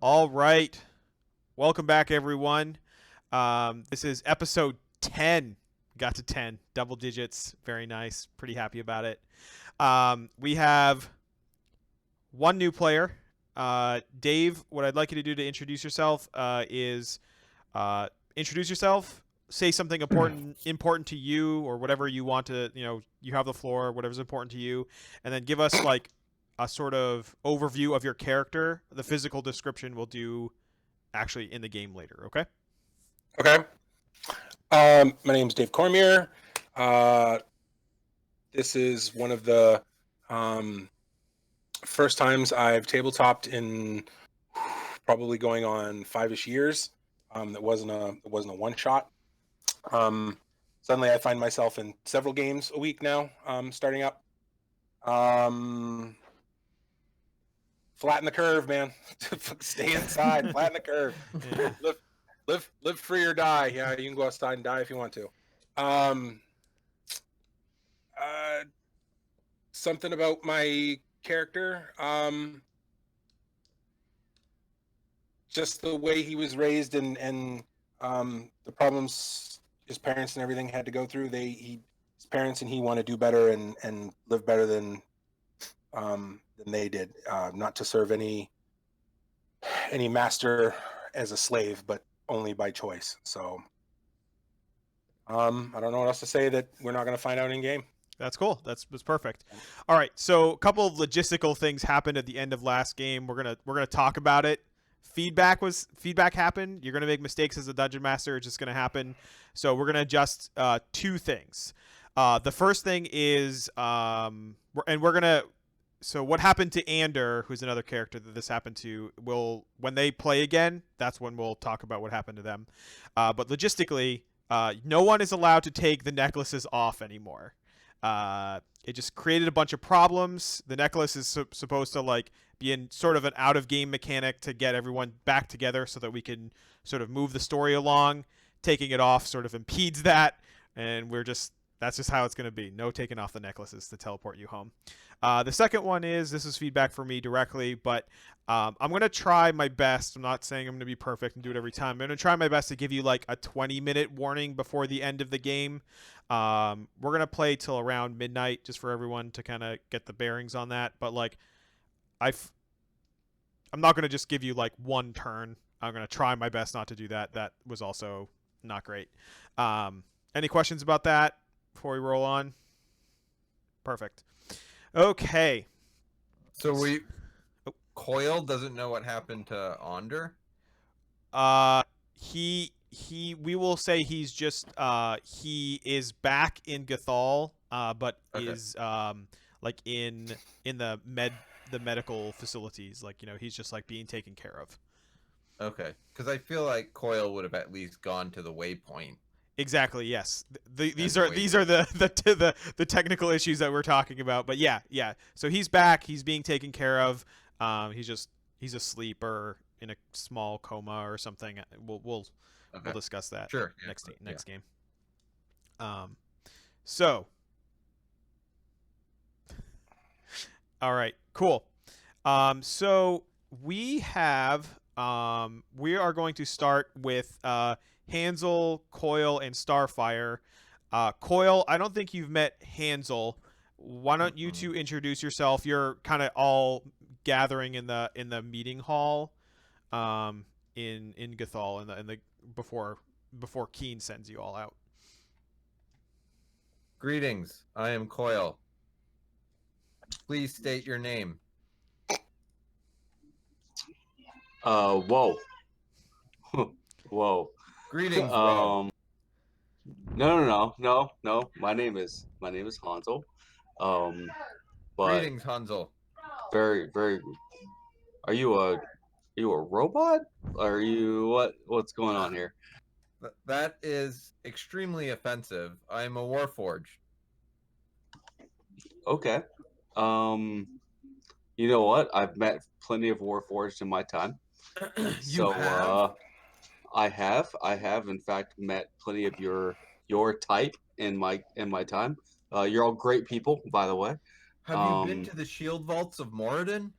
All right. Welcome back, everyone. This is episode 10. Got to 10, double digits. Very nice. Pretty happy about it. We have one new player. Dave, what I'd like you to do to introduce yourself is introduce yourself, say something important to you or whatever you want to, you have the floor, whatever's important to you, and then give us like a sort of overview of your character. The physical description we'll do actually in the game later, okay? Okay. My name's Dave Cormier. This is one of the first times I've tabletopped in probably going on 5-ish years. That wasn't a one shot. Suddenly I find myself in several games a week now, starting up. Flatten the curve, man. Stay inside. Flatten the curve. Yeah. Live free or die. Yeah, you can go outside and die if you want to. Something about my character. Just the way he was raised and the problems his parents and everything had to go through. His parents and he want to do better and live better than they did. Not to serve any master as a slave, but only by choice. So I don't know what else to say that we're not going to find out in game. That's cool. That's perfect. All right, so a couple of logistical things happened at the end of last game. We're gonna talk about it. Feedback happened. You're gonna make mistakes as a dungeon master. It's just gonna happen. So we're gonna adjust two things. The first thing is So what happened to Ander, who's another character that this happened to, when they play again, that's when we'll talk about what happened to them. But logistically, no one is allowed to take the necklaces off anymore. It just created a bunch of problems. The necklace is supposed to like be in sort of an out of game mechanic to get everyone back together so that we can sort of move the story along. Taking it off sort of impedes that, and that's just how it's going to be. No taking off the necklaces to teleport you home. The second one this is feedback for me directly, but I'm going to try my best. I'm not saying I'm going to be perfect and do it every time. I'm going to try my best to give you like a 20-minute warning before the end of the game. We're going to play till around midnight just for everyone to kind of get the bearings on that. But like, I'm not going to just give you like one turn. I'm going to try my best not to do that. That was also not great. Any questions about that before we roll on? Perfect. Okay. So Coil doesn't know what happened to Onder? We will say he's just he is back in Gathol, but Okay. is like in the medical facilities, like, he's just like being taken care of. Okay, because I feel like Coil would have at least gone to the waypoint. Exactly. Yes. These are the technical issues that we're talking about. But yeah. So he's back. He's being taken care of. He's asleep or in a small coma or something. We'll discuss that next game. So. All right. Cool. So we are going to start with Hansel, Coil, and Starfire. Coil, I don't think you've met Hansel. Why don't you two introduce yourself? You're kind of all gathering in the meeting hall, in Gathol, in the before Keen sends you all out. Greetings, I am Coil. Please state your name. Whoa. Whoa. Greetings, No. My name is Hansel. But Greetings, Hansel. very, very. Are you a robot? Are you what's going on here? That is extremely offensive. I am a Warforged. Okay. You know what? I've met plenty of Warforged in my time. I have in fact met plenty of your type in my time. You're all great people, by the way. Have you been to the Shield Vaults of Moradin?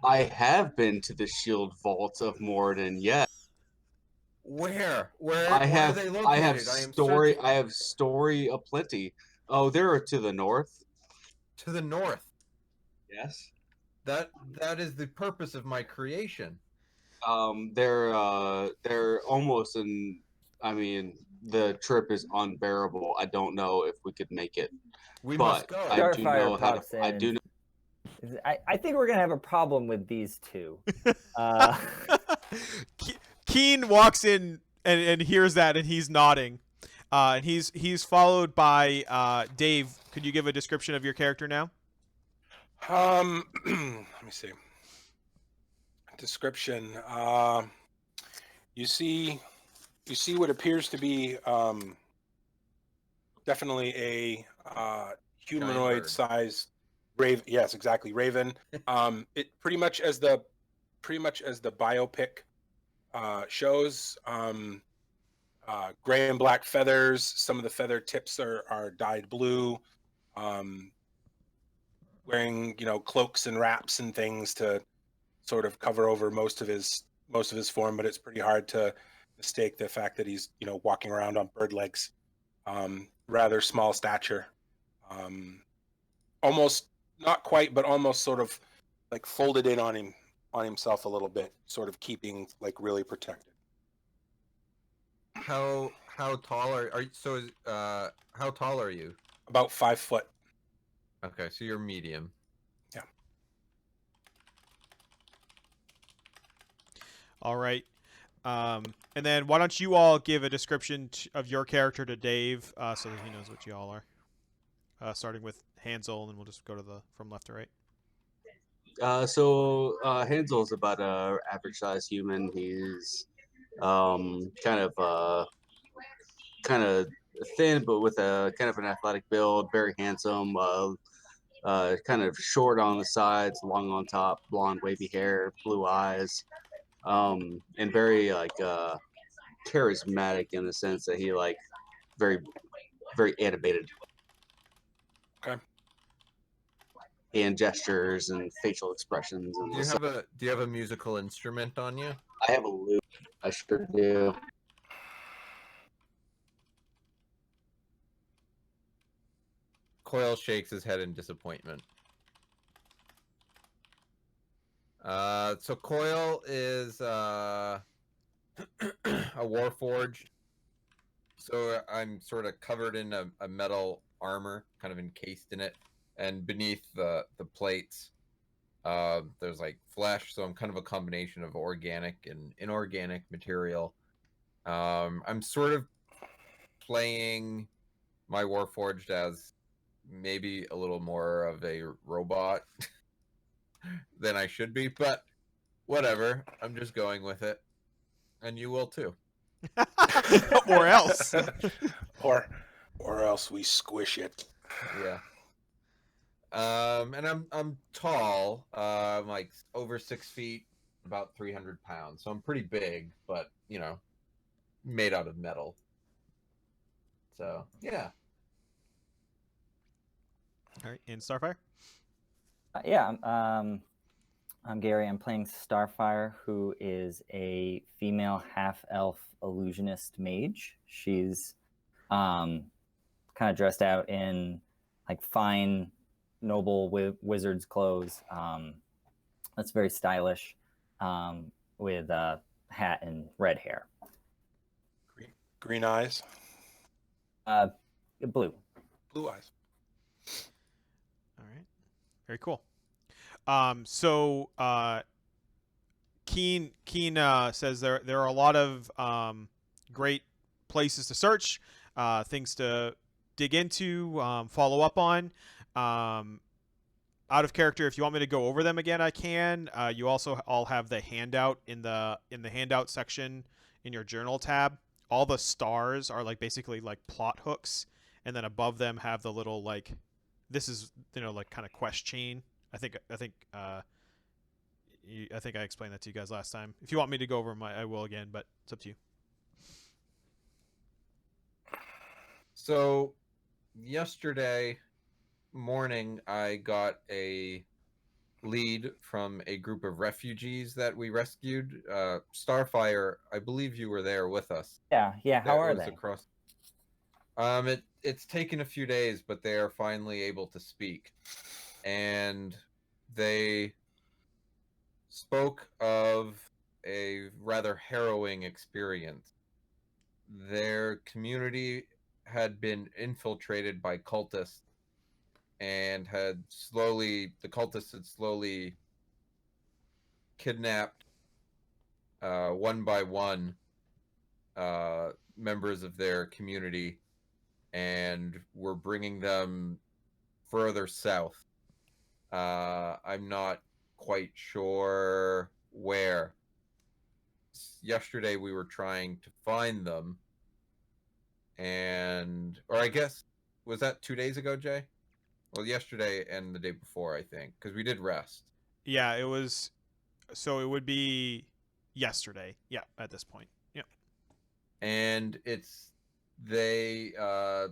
I have been to the Shield Vaults of Moradin. Yes, Where? I Where are have. they I have located? I am story. searching. I have story aplenty. Oh, they're to the north. To the north. Yes. That is the purpose of my creation. They're almost in. I mean, the trip is unbearable. I don't know if we could make it, We but must go. I do Starfire know how to. pops I in. do know. I think we're gonna have a problem with these two. Uh, Keen walks in and hears that, and he's nodding. And he's followed by Dave. Could you give a description of your character now? Let me see. Description. You see what appears to be definitely a humanoid-sized raven. Yes, exactly, raven. It pretty much as the biopic shows. Gray and black feathers. Some of the feather tips are dyed blue. Wearing cloaks and wraps and things to sort of cover over most of his form, but it's pretty hard to mistake the fact that he's walking around on bird legs. Rather small stature, almost not quite, but almost sort of like folded in on himself a little bit, sort of keeping like really protected. How tall are you? So how tall are you? About 5 foot. Okay, so you're medium. Yeah. All right. And then why don't you all give a description of your character to Dave, so that he knows what you all are. Starting with Hansel, and then we'll just go to the from left to right. Hansel's about a average sized human. He's kind of thin, but with a kind of an athletic build. Very handsome. Kind of short on the sides, long on top, blonde wavy hair, blue eyes, and very charismatic in the sense that he very very animated. Okay. Hand gestures and facial expressions. And Do you have a musical instrument on you? I have a lute. I sure do. Coil shakes his head in disappointment. So Coil is a warforged. So I'm sort of covered in a metal armor, kind of encased in it, and beneath the plates, there's like flesh. So I'm kind of a combination of organic and inorganic material. I'm sort of playing my warforged as maybe a little more of a robot than I should be, but whatever. I'm just going with it, and you will too. Or else. or else we squish it. Yeah. And I'm tall. I'm like over 6 feet, about 300 pounds. So I'm pretty big, but made out of metal. So yeah. All right, and Starfire. yeah, I'm Gary. I'm playing Starfire, who is a female half-elf illusionist mage. She's kind of dressed out in like fine, noble wizard's clothes. That's very stylish, with a hat and red hair. Green eyes. Blue. Blue eyes. All right, very cool. Keen says there are a lot of great places to search, things to dig into, follow up on. Out of character, if you want me to go over them again, I can. You also all have the handout in the handout section in your journal tab. All the stars are like basically like plot hooks, and then above them have the little like, this is like kind of quest chain. I think I explained that to you guys last time. If you want me to go over them, I will again, but it's up to you. So yesterday morning, I got a lead from a group of refugees that we rescued. Starfire, I believe you were there with us. Yeah, yeah. How That are was they? across. It's taken a few days, but they are finally able to speak, and they spoke of a rather harrowing experience. Their community had been infiltrated by cultists, and the cultists had slowly kidnapped one by one members of their community, and were bringing them further south. I'm not quite sure where. Yesterday we were trying to find them, or I guess, was that 2 days ago, Jay? Well, yesterday and the day before, I think, because we did rest. Yeah, it was. So it would be yesterday. Yeah, at this point. Yeah. And they uh,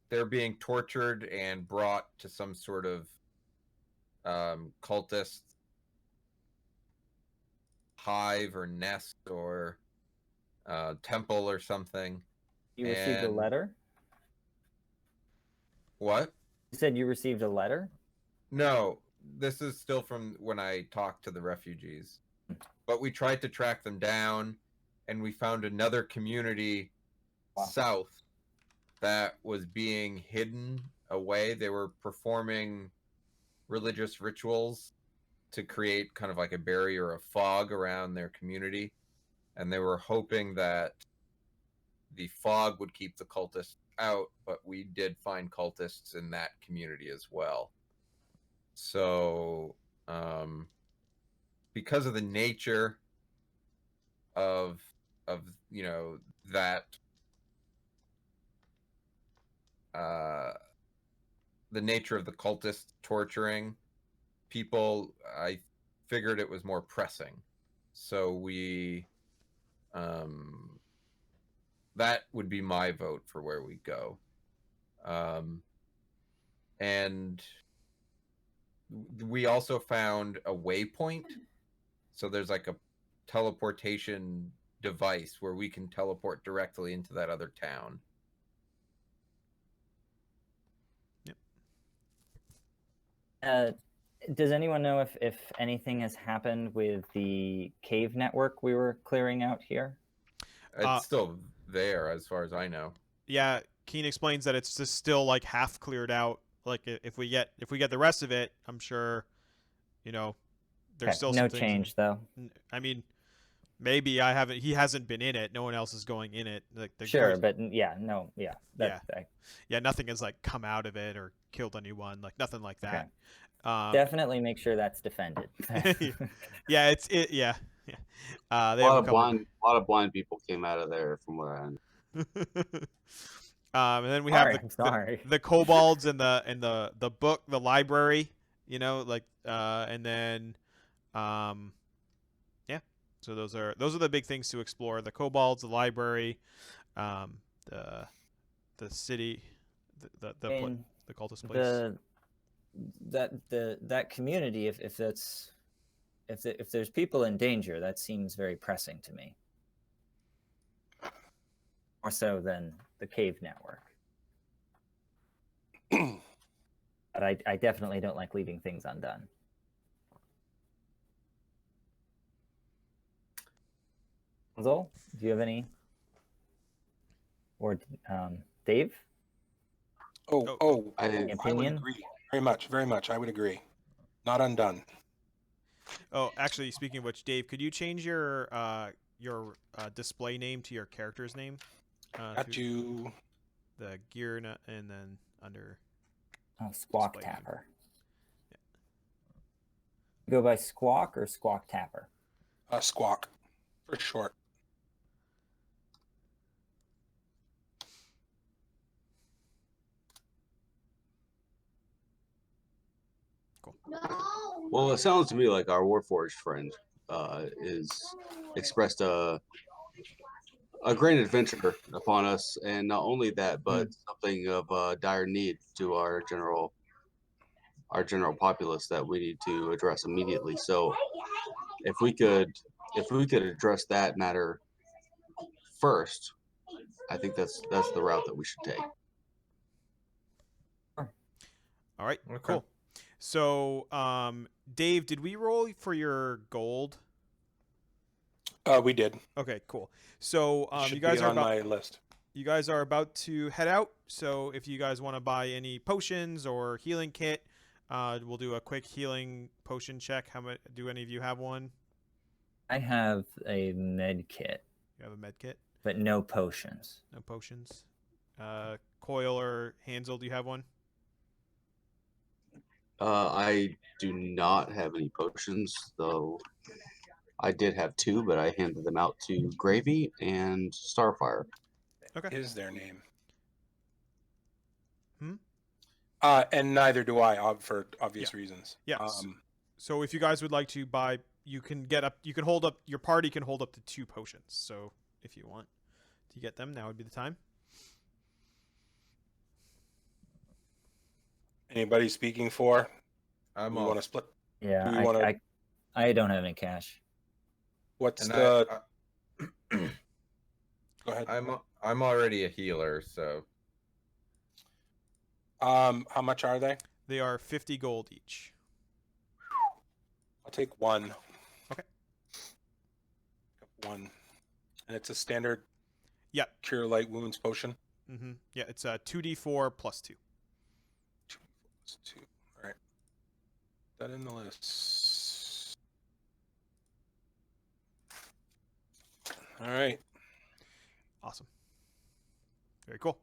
they're being tortured and brought to some sort of cultist hive or nest or temple or something. You received a And letter? what? You said you received a letter? No, this is still from when I talked to the refugees. But we tried to track them down, and we found another community south that was being hidden away. They were performing religious rituals to create kind of like a barrier of fog around their community, and they were hoping that the fog would keep the cultists out, but we did find cultists in that community as well. So, because of the nature of that, the nature of the cultist torturing people, I figured it was more pressing. So that would be my vote for where we go. And we also found a waypoint. So there's like a teleportation device where we can teleport directly into that other town. Yep. Does anyone know if anything has happened with the cave network we were clearing out here? It's still there, as far as I know. Yeah, Keen explains that it's just still like half cleared out. Like if we get the rest of it, I'm sure, there's Okay, still no some things. change though. I mean, maybe he hasn't been in it. No one else is going in it. Like Sure, but yeah, nothing has like come out of it or killed anyone. Like nothing like that. Okay. Definitely make sure that's defended. Yeah, yeah. A lot of blind people came out of there, from what I understand. And then we have the kobolds and the book, the library, and then yeah. So those are the big things to explore: the kobolds, the library, the city, the cultist place. That community, if there's people in danger, that seems very pressing to me. More so than the cave network. But I definitely don't like leaving things undone. Gathol, do you have any? Or Dave? I Opinion? would agree. Very much. I would agree. Not undone. Oh, actually, speaking of which, Dave, could you change your display name to your character's name? Got you. The gear and then under. Oh, Squawk Tapper. Yeah. You go by Squawk or Squawk Tapper? Squawk, for short. Cool. Well, it sounds to me like our Warforged friend is expressed a great adventure upon us, and not only that, but something of dire need to our our general populace that we need to address immediately. So if we could address that matter first, I think that's the route that we should take. All right, Okay. cool. So, Dave, did we roll for your gold? We did. Okay, cool. So, Should you guys be are on about my list. you guys are about to head out. So, if you guys want to buy any potions or healing kit, we'll do a quick healing potion check. How much do any of you have one? I have a med kit, You have a med kit? but no potions. No potions. Coil or Hansel, do you have one? I do not have any potions, though. I did have 2, but I handed them out to Gravy and Starfire. Okay. Is their name? Hmm? And neither do I, for obvious reasons. Yeah. So if you guys would like to buy, you can hold up, your party can hold up to 2 potions. So if you want to get them, now would be the time. Anybody speaking for? I'm We off. want to split. Yeah, Do we wanna- I don't have any cash. What's And the? Go ahead. I'm already a healer, so How much are they? They are 50 gold each. I'll take 1. Okay. 1, and it's a standard. Yeah. Cure light wounds potion. Mm-hmm. Yeah, it's a 2d4 plus 2. 2 plus 2. All right. That in the list. All right. Awesome. Very cool.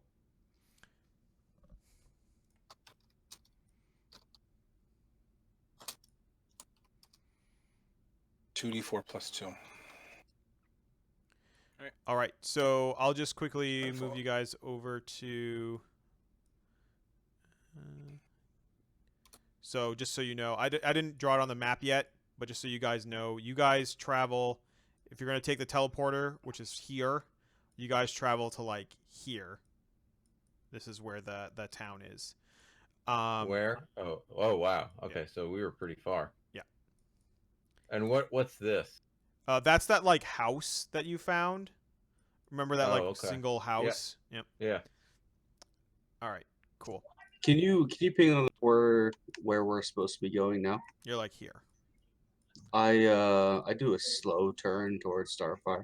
Two D4 plus 2. All right, so I'll just quickly move you guys over to. So just so you know, I didn't draw it on the map yet, but just so you guys know, you guys travel. If you're gonna take the teleporter, which is here, you guys travel to like here. This is where the town is. where? Oh wow. Okay, so we were pretty far. Yeah. And what's this? That's that like house that you found. Remember that Oh, like okay. single house? Yep. Yeah. All right. Cool. Can you ping on where we're supposed to be going now? You're like here. I do a slow turn towards Starfire,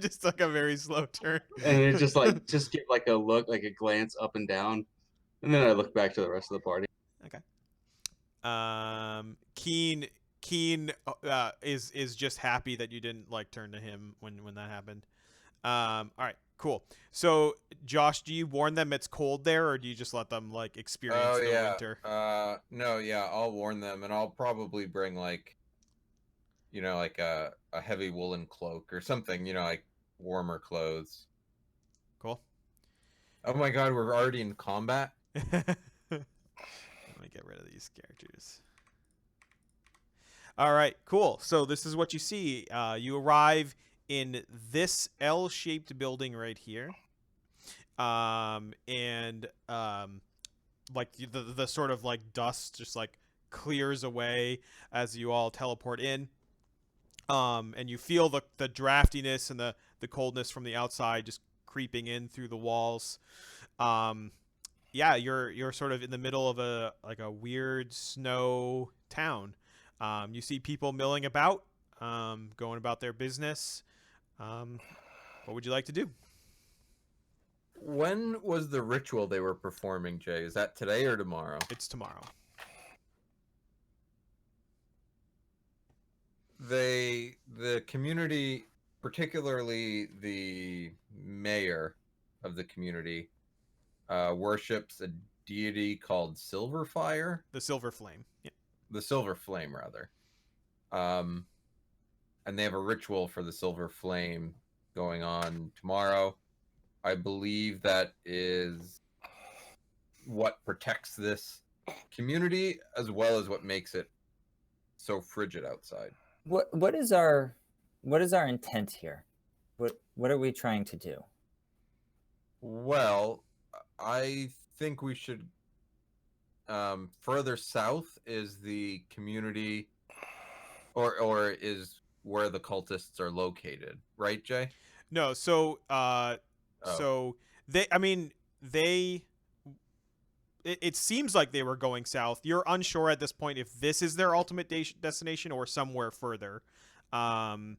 Just like a very slow turn. and it just give like a look, like a glance up and down, and then I look back to the rest of the party. Okay. Keen is just happy that you didn't like turn to him when that happened. All right, cool. So Josh, do you warn them it's cold there, or do you just let them like experience the winter? No, yeah, I'll warn them, and I'll probably bring like, like a heavy woolen cloak or something, like warmer clothes. Cool. Oh my god, we're already in combat? Let me get rid of these characters. All right, cool. So this is what you see. You arrive in this L-shaped building right here, and like the sort of like dust just like clears away as you all teleport in, and you feel the draftiness and the coldness from the outside just creeping in through the walls. Yeah, you're sort of in the middle of a weird snow town. You see people milling about, going about their business. What would you like to do? When was the ritual they were performing, Jay? Is that today or tomorrow? It's tomorrow. The community, particularly the mayor of the community, worships a deity called Silverfire. The Silver Flame. Yeah. The Silver Flame, rather. And they have a ritual for the Silver Flame going on tomorrow. I believe that is what protects this community, as well as what makes it so frigid outside. What is our intent here? What are we trying to do? Well, I think we should further south is the community, or is where the cultists are located, right, Jay? No, so Oh. so they, I mean, they it seems like they were going south. You're unsure at this point if this is their ultimate destination or somewhere further. Um,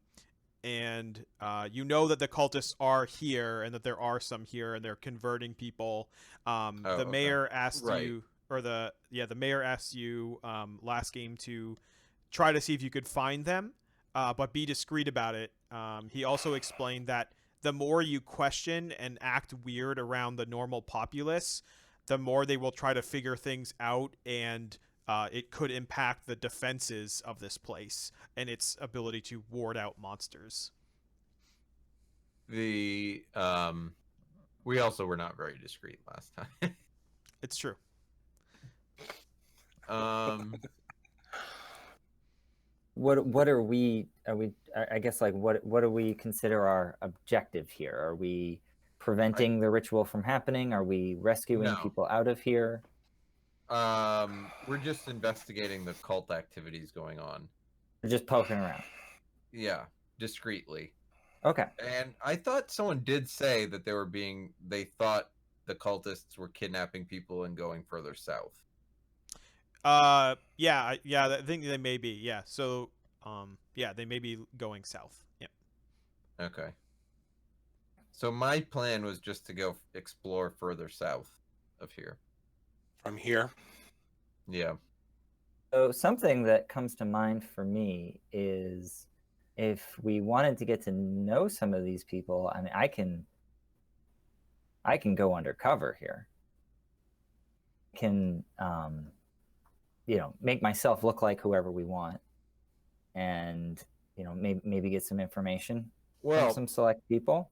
and you know that the cultists are here and that there are some here and they're converting people. Oh, The okay. mayor asked Right. you, or the mayor asked you last game to try to see if you could find them, but be discreet about it. He also explained that the more you question and act weird around the normal populace, the more they will try to figure things out, and it could impact the defenses of this place and its ability to ward out monsters. We also were not very discreet last time. It's true. What are we? I guess like what do we consider our objective here? Are we preventing the ritual from happening? Are we rescuing No. people out of here? We're just investigating the cult activities going on. We're just poking around. Yeah, discreetly. Okay. And I thought someone did say that they thought the cultists were kidnapping people and going further south. Yeah, I think they may be. Yeah, so yeah, they may be going south. Yeah. Okay. So my plan was just to go explore further south of here. From here. Yeah. So something that comes to mind for me is if we wanted to get to know some of these people, I mean, I can go undercover here. I can, make myself look like whoever we want, and maybe get some information from some select people.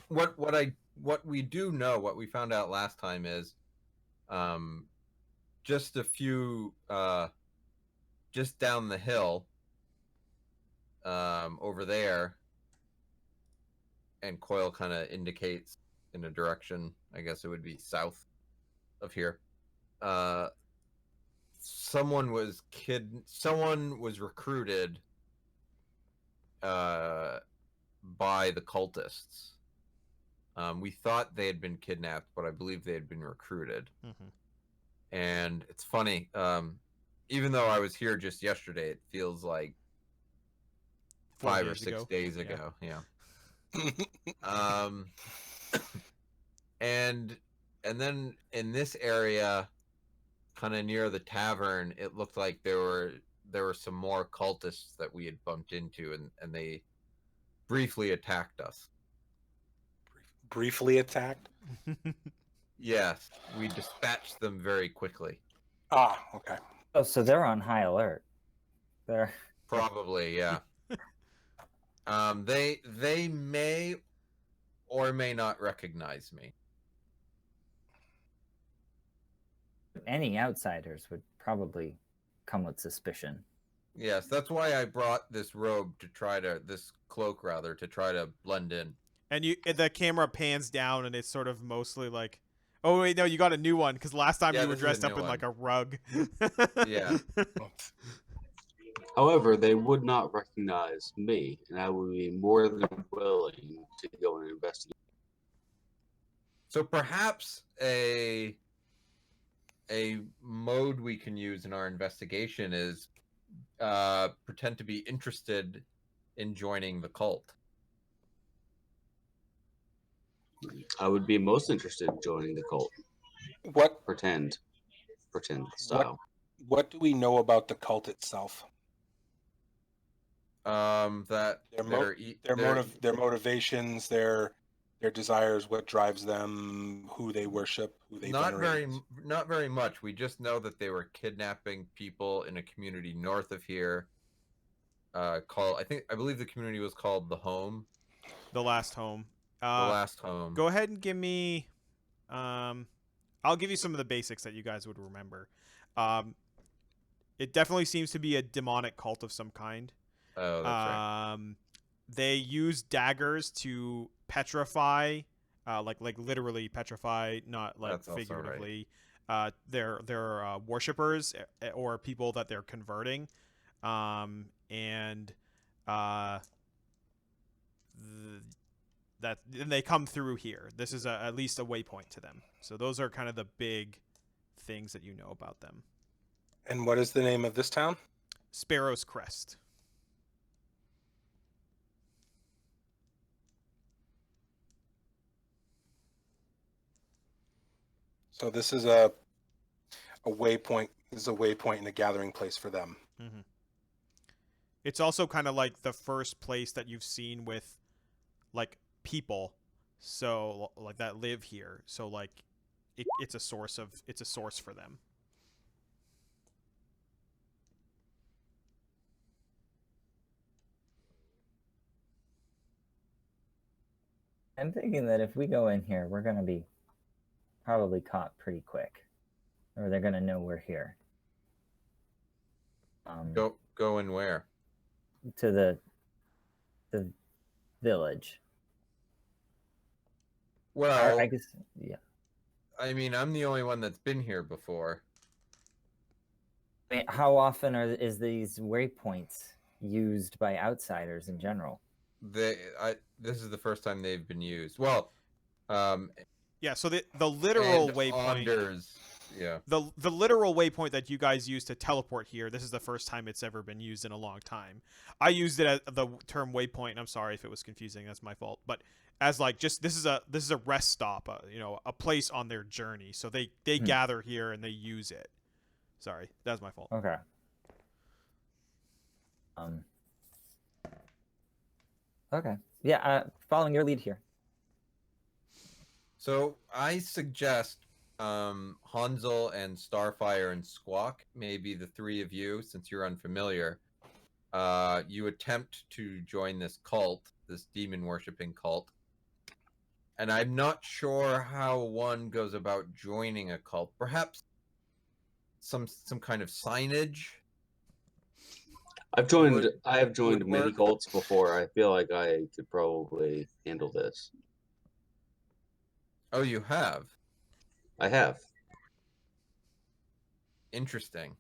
what we do know, what we found out last time is, just a few, just down the hill, over there, and Coil kind of indicates in a direction. I guess it would be south of here. Someone was recruited by the cultists. We thought they had been kidnapped, but I believe they had been recruited. Mm-hmm. And it's funny, even though I was here just yesterday, it feels like 5 or 6 days ago. Yeah. And then in this area, kind of near the tavern, it looked like there were some more cultists that we had bumped into, and they briefly attacked us. Briefly attacked? Yes, we dispatched them very quickly. Ah, okay. Oh, so they're on high alert. They're probably, yeah. They may or may not recognize me. Any outsiders would probably come with suspicion. Yes, that's why I brought this this cloak rather, to try to blend in. And the camera pans down, and it's sort of mostly like, oh wait, no, you got a new one because last time you were dressed up in like a rug. Yeah. However, they would not recognize me, and I would be more than willing to go and investigate. So perhaps a mode we can use in our investigation is pretend to be interested in joining the cult. I would be most interested in joining the cult. What pretend style? What do we know about the cult itself? That their motivations, their desires, what drives them, who they worship, who they venerate. Not very much. We just know that they were kidnapping people in a community north of here. I believe the community was called the Home. The Last Home. The Last Home. Go ahead and give me. I'll give you some of the basics that you guys would remember. It definitely seems to be a demonic cult of some kind. Oh, that's right. They use daggers to petrify, like literally petrify, not like that's figuratively, their worshippers or people that they're converting, and that and they come through here. This is at least a waypoint to them. So those are kind of the big things that you know about them. And what is the name of this town? Sparrow's Crest. So this is a waypoint. This is a waypoint and a gathering place for them. Mm-hmm. It's also kind of like the first place that you've seen with like people, so like that live here. So like it's a source for them. I'm thinking that if we go in here, we're going to be probably caught pretty quick, or they're going to know we're here. Go in where? To the village. Well, I guess, yeah. I mean, I'm the only one that's been here before. I mean, how often is these waypoints used by outsiders in general? This is the first time they've been used. Well, yeah. So the literal and waypoint. Anders, yeah. The literal waypoint that you guys use to teleport here. This is the first time it's ever been used in a long time. I used it as the term waypoint. And I'm sorry if it was confusing. That's my fault. But as like just this is a rest stop. A place on their journey. So they gather here and they use it. Sorry, that's my fault. Okay. Okay. Yeah. Following your lead here. So I suggest Hansel and Starfire and Squawk, maybe the three of you, since you're unfamiliar, you attempt to join this cult, this demon worshipping cult. And I'm not sure how one goes about joining a cult. Perhaps some kind of signage. I have joined many cults before. I feel like I could probably handle this. Oh, you have? I have. Interesting.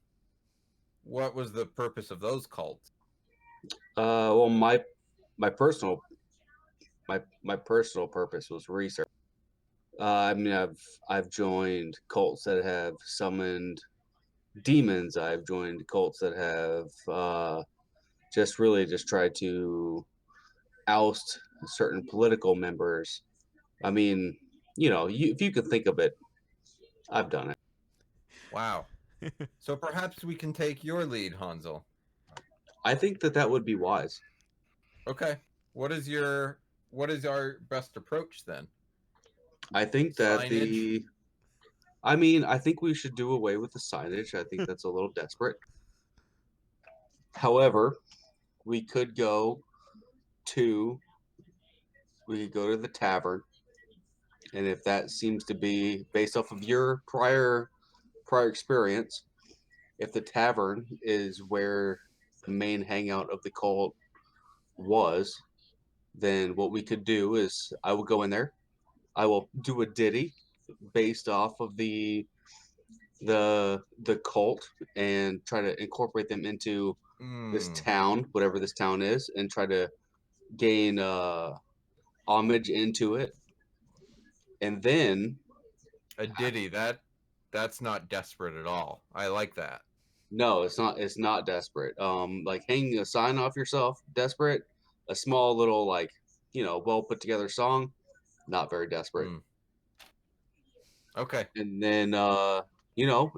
What was the purpose of those cults? Well, my personal purpose was research. I mean, I've joined cults that have summoned demons. I've joined cults that have just tried to oust certain political members. I mean, if you could think of it, I've done it. Wow. So perhaps we can take your lead, Hansel. I think that would be wise. Okay. What is our best approach then? I think that Signage? I think we should do away with the signage. I think that's a little desperate. However, we could go to the tavern, and if that seems to be based off of your prior experience, if the tavern is where the main hangout of the cult was, then what we could do is I will go in there. I will do a ditty based off of the cult and try to incorporate them into this town, whatever this town is, and try to gain homage into it. And then a ditty, that's not desperate at all. I like that. No, it's not desperate. Like hanging a sign off yourself, desperate. A small little well put together song, not very desperate. Okay. And then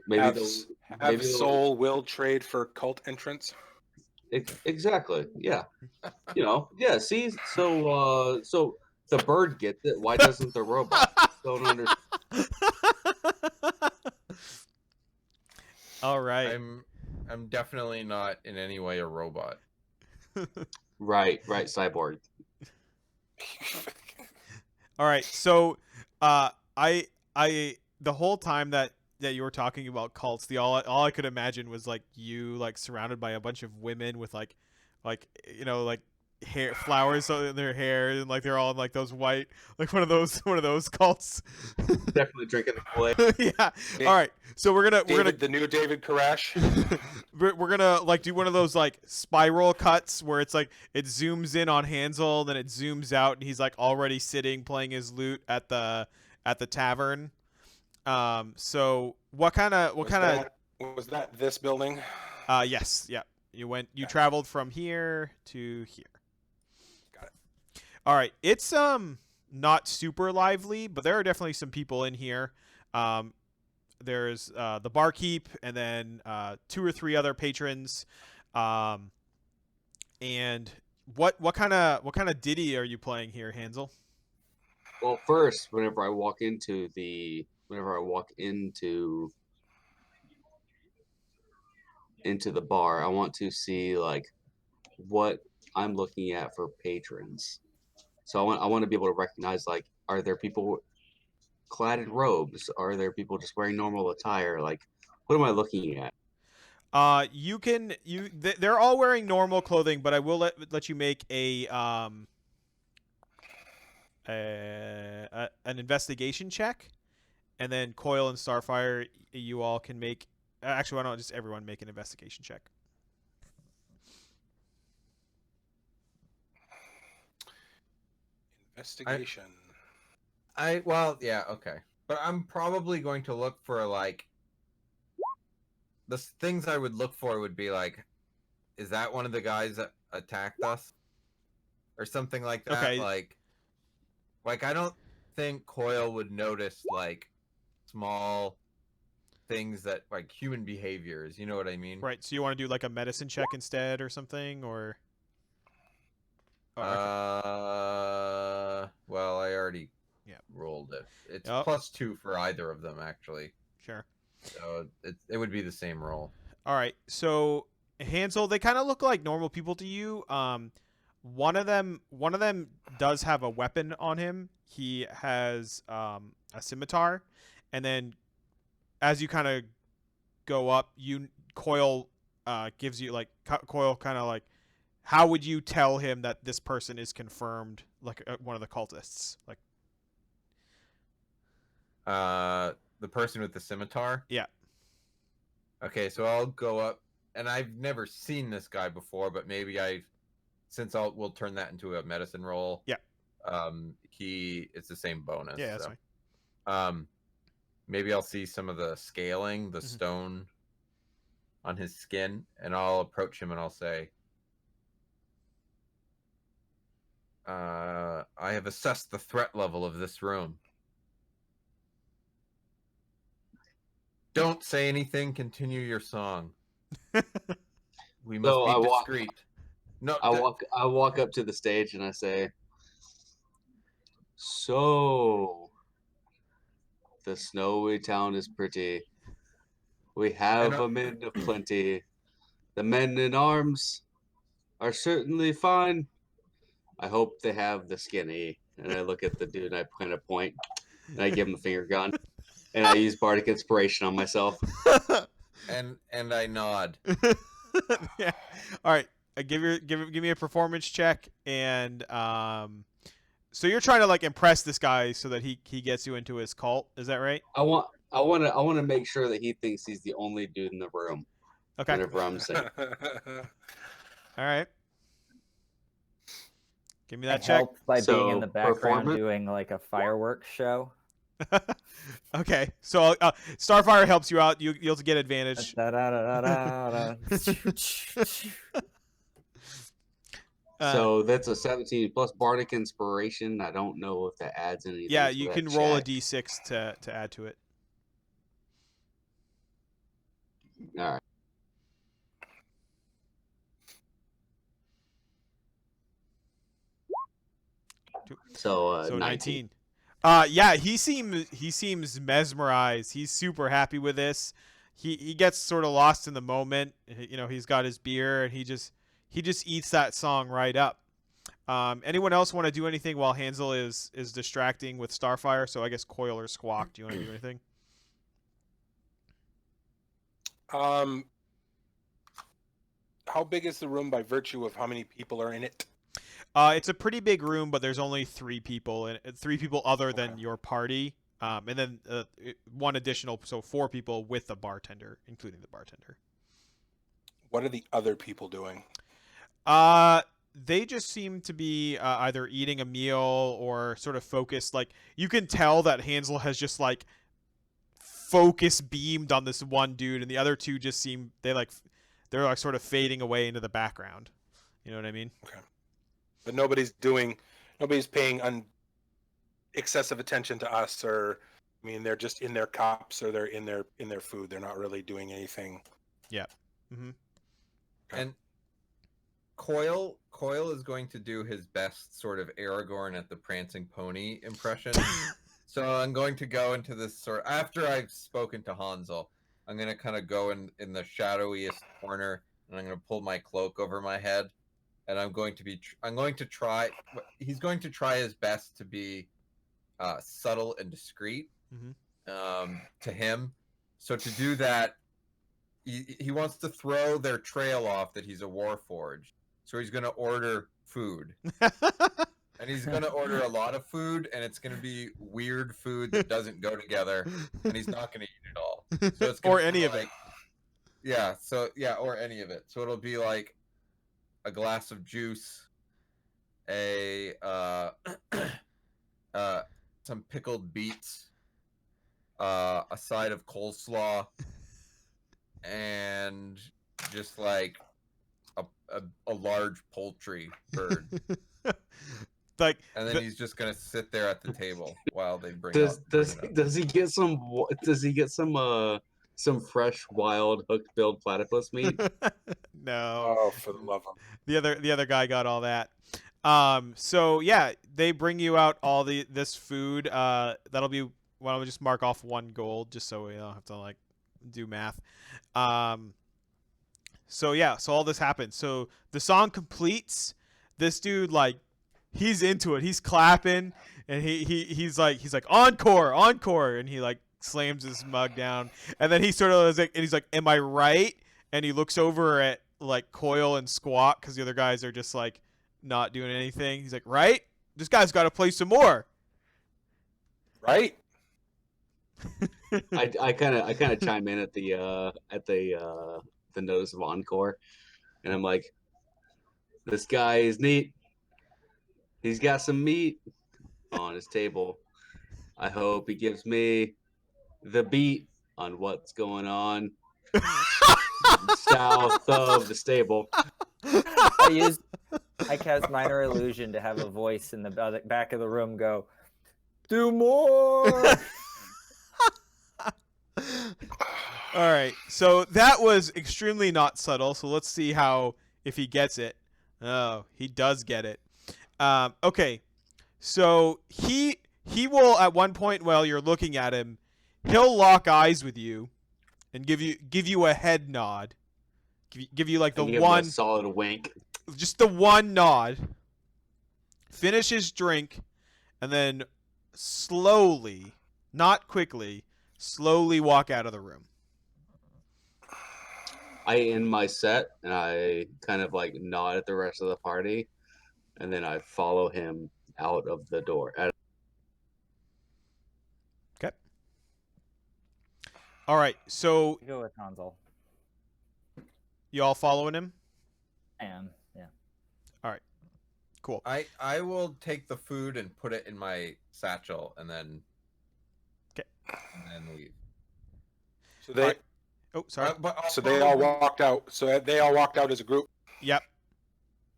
maybe have soul will trade for cult entrance. Exactly. Yeah. Yeah. See, so the bird gets it. Why doesn't the robot? Don't understand. All right. I'm definitely not in any way a robot. Right, cyborg. All right. So, I the whole time that you were talking about cults, all I could imagine was like you like surrounded by a bunch of women with like hair flowers in their hair, and like they're all in like those white, like one of those cults. Definitely drinking the Kool-Aid. Yeah. All right. So we're gonna The new David Koresh. we're gonna like do one of those like spiral cuts where it's like it zooms in on Hansel, then it zooms out, and he's like already sitting playing his lute at the tavern. So what kind of was that this building? yes, yeah. You traveled from here to here. Got it. All right. It's not super lively, but there are definitely some people in here. There's the barkeep and then 2 or 3 other patrons. And what kind of ditty are you playing here, Hansel? Well, first, whenever I walk into the bar, I want to see like what I'm looking at for patrons. So I want to be able to recognize, like, are there people clad in robes? Are there people just wearing normal attire? Like, what am I looking at? They're all wearing normal clothing, but I will let you make an investigation check, and then Coil and Starfire, you all can make. Actually, why don't just everyone make an investigation check? Investigation. Well, yeah, okay. But I'm probably going to look for like the things I would look for would be like, is that one of the guys that attacked us, or something like that? Okay. Like I don't think Coil would notice like small things that like human behaviors. You know what I mean? Right. So you want to do like a medicine check instead, or something, or? Oh, okay. Well, I already Yeah. rolled it. It's Yep. +2 for either of them, actually. Sure. So it would be the same roll. All right. So Hansel, they kind of look like normal people to you. One of them does have a weapon on him. He has a scimitar, and then as you kind of go up, Coil gives you like Coil kind of like, how would you tell him that this person is confirmed like one of the cultists? Like, the person with the scimitar. yeah. Okay, so I'll go up, and I've never seen this guy before, but maybe we'll turn that into a medicine roll. Yeah. It's the same bonus. Yeah, that's so. fine. Maybe I'll see some of the scaling, the stone on his skin, and I'll approach him and I'll say, I have assessed the threat level of this room. Don't say anything. Continue your song. We must So be discreet. I walk up to the stage and I say, "So, the snowy town is pretty. We have a men of plenty. The men in arms are certainly fine. I hope they have the skinny." And I look at the dude and I kind of point and I give him a finger gun and I use bardic inspiration on myself. And I nod. Yeah. All right. Give me a performance check, and so you're trying to like impress this guy so that he gets you into his cult. Is that right? I want to make sure that he thinks he's the only dude in the room. Okay. Whenever I'm saying. All right. Give me that I check. help by being in So, the background performance? doing like a fireworks show. Okay. So Starfire helps you out. You'll get advantage. Da-da-da-da-da-da. So that's a 17 plus bardic inspiration. I don't know if that adds anything. Yeah, to you that can roll a check. d6 to add to it. All right. So 19. Yeah, he seems mesmerized. He's super happy with this. He gets sort of lost in the moment. You know, he's got his beer and he just eats that song right up. Anyone else want to do anything while Hansel is distracting with Starfire? So I guess Coil or Squawk. Do you want to do anything? How big is the room by virtue of how many people are in it? It's a pretty big room, but there's only 3 people, and 3 people other than Okay. your party, and then one additional, so 4 people with the bartender, including the bartender. What are the other people doing? They just seem to be either eating a meal or sort of focused. Like, you can tell that Hansel has just like focus beamed on this one dude, and the other 2 just seem they're like sort of fading away into the background. You know what I mean? Okay. But nobody's paying excessive attention to us, or I mean, they're just in their cups or they're in their food. They're not really doing anything. Yeah. Mm-hmm. Okay. And Coil is going to do his best sort of Aragorn at the prancing pony impression. So I'm going to go into this sort after I've spoken to Hansel. I'm going to kind of go in the shadowiest corner, and I'm going to pull my cloak over my head, and I'm going to try. He's going to try his best to be subtle and discreet to him. So to do that, he wants to throw their trail off that he's a warforged. So he's going to order food. And he's going to order a lot of food, and it's going to be weird food that doesn't go together, and he's not going to eat it all. So it's gonna Or be any of like, it. Yeah, or any of it. So it'll be like a glass of juice, a some pickled beets, a side of coleslaw, and just like a large poultry bird. Like, And then he's just gonna sit there at the table while they bring Does up. does he get some fresh wild hook-billed platypus meat? no. Oh, for the love of The other guy got all that. So yeah, they bring you out all this food. That'll be, well, I'll just mark off 1 gold just so we don't have to like do math. So yeah, so all this happens. So the song completes. This dude, like, he's into it. He's clapping, and he's like encore, encore, and he like slams his mug down, and then he sort of is like, and he's like, "Am I right?" And he looks over at like Coil and Squawk because the other guys are just like not doing anything. He's like, "Right? This guy's got to play some more." right. I kind of chime in at the notice of encore, and I'm like, this guy is neat. He's got some meat on his table. I hope he gives me the beat on what's going on south of the stable. I cast minor illusion to have a voice in the back of the room go, "Do more." All right, so that was extremely not subtle. So let's see if he gets it. Oh, he does get it. Okay, so he will, at one point while you're looking at him, he'll lock eyes with you and give you a head nod. Give you like the Give him one a solid wink. just the one nod. Finish his drink, and then slowly, not quickly, slowly walk out of the room. I end my set, and I kind of like nod at the rest of the party, and then I follow him out of the door. Okay. All right, so Go with Hansel. you all following him? I am. Yeah. Cool. I will take the food and put it in my satchel, and then leave. So they Alright. Oh, sorry. But I'll so they all probably- walked out. So they all walked out as a group. Yep.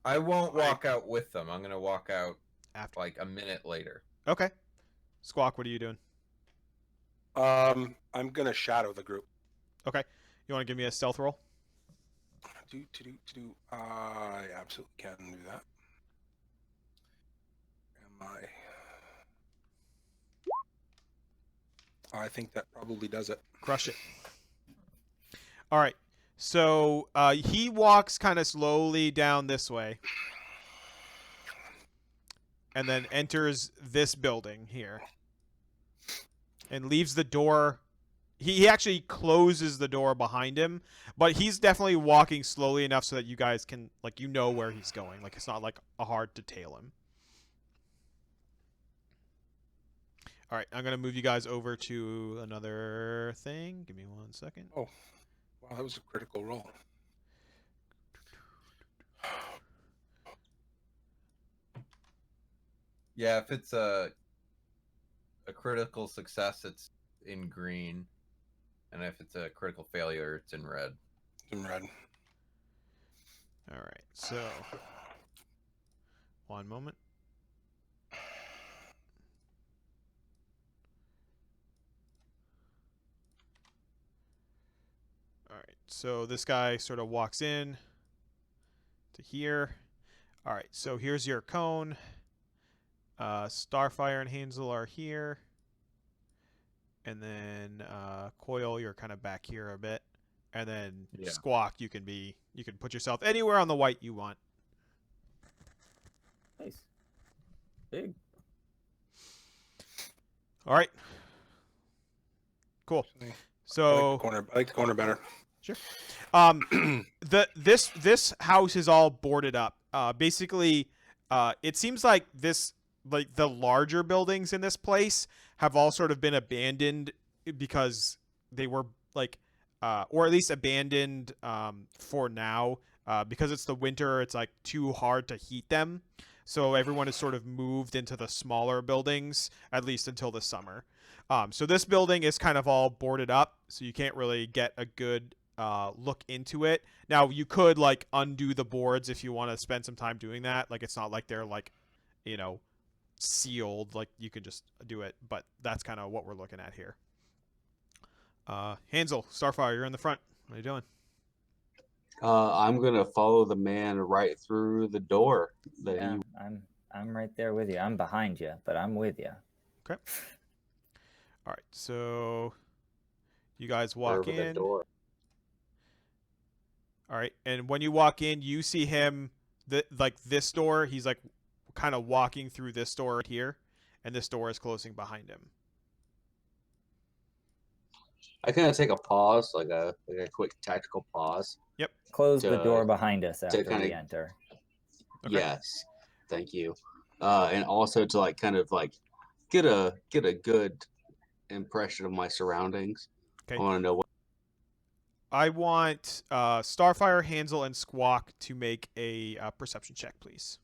I won't walk out with them. I'm gonna walk out After. like a minute later. Okay. Squawk, what are you doing? I'm gonna shadow the group. Okay. You want to give me a stealth roll? I absolutely can do that. Am I think that probably does it. Crush it. All right. So he walks kind of slowly down this way and then enters this building here and leaves the door. he actually closes the door behind him, but he's definitely walking slowly enough so that you guys can like where he's going. Like it's not like hard to tail him. All right, I'm gonna move you guys over to another thing. Give me 1 second. Oh, wow, that was a critical roll. Yeah, if it's a critical success, it's in green, and if it's a critical failure, it's in red. In red. All right, so 1 moment. All right, so this guy sort of walks in to here. All right, so here's your cone. Starfire and Hansel are here. And then Coil, you're kind of back here a bit. And then Yeah. Squawk, you can put yourself anywhere on the white you want. Nice. Big. All right. Cool. I So like the corner better. this house is all boarded up. Basically, it seems like the larger buildings in this place have all sort of been abandoned because they were like, or at least abandoned for now because it's the winter. It's like too hard to heat them, so everyone has sort of moved into the smaller buildings at least until the summer. So this building is kind of all boarded up, so you can't really get a good look into it. Now you could like undo the boards if you want to spend some time doing that. Like it's not like they're like, sealed. Like you could just do it, but that's kind of what we're looking at here. Hansel, Starfire, you're in the front. What are you doing? I'm gonna follow the man right through the door that Yeah, he. I'm right there with you. I'm behind you, but I'm with you. Okay. All right, so you guys walk over the in. door. All right, and when you walk in, you see him like this door. He's like kind of walking through this door right here, and this door is closing behind him. I kind of take a pause, like a quick tactical pause. Close the To- door behind us after kinda- we enter. Okay. Yes, thank you. And also to like kind of like get a good impression of my surroundings. Okay. I want to know what. I want Starfire, Hansel, and Squawk to make a perception check, please.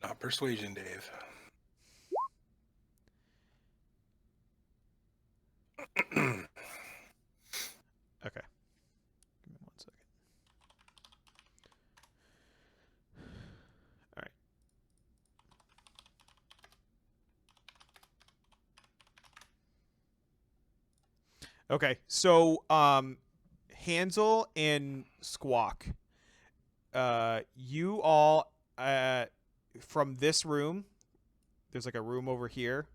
Not persuasion, Dave. Okay. Give me 1 second. All right. Okay, so Hansel and Squawk, you all from this room. There's like a room over here.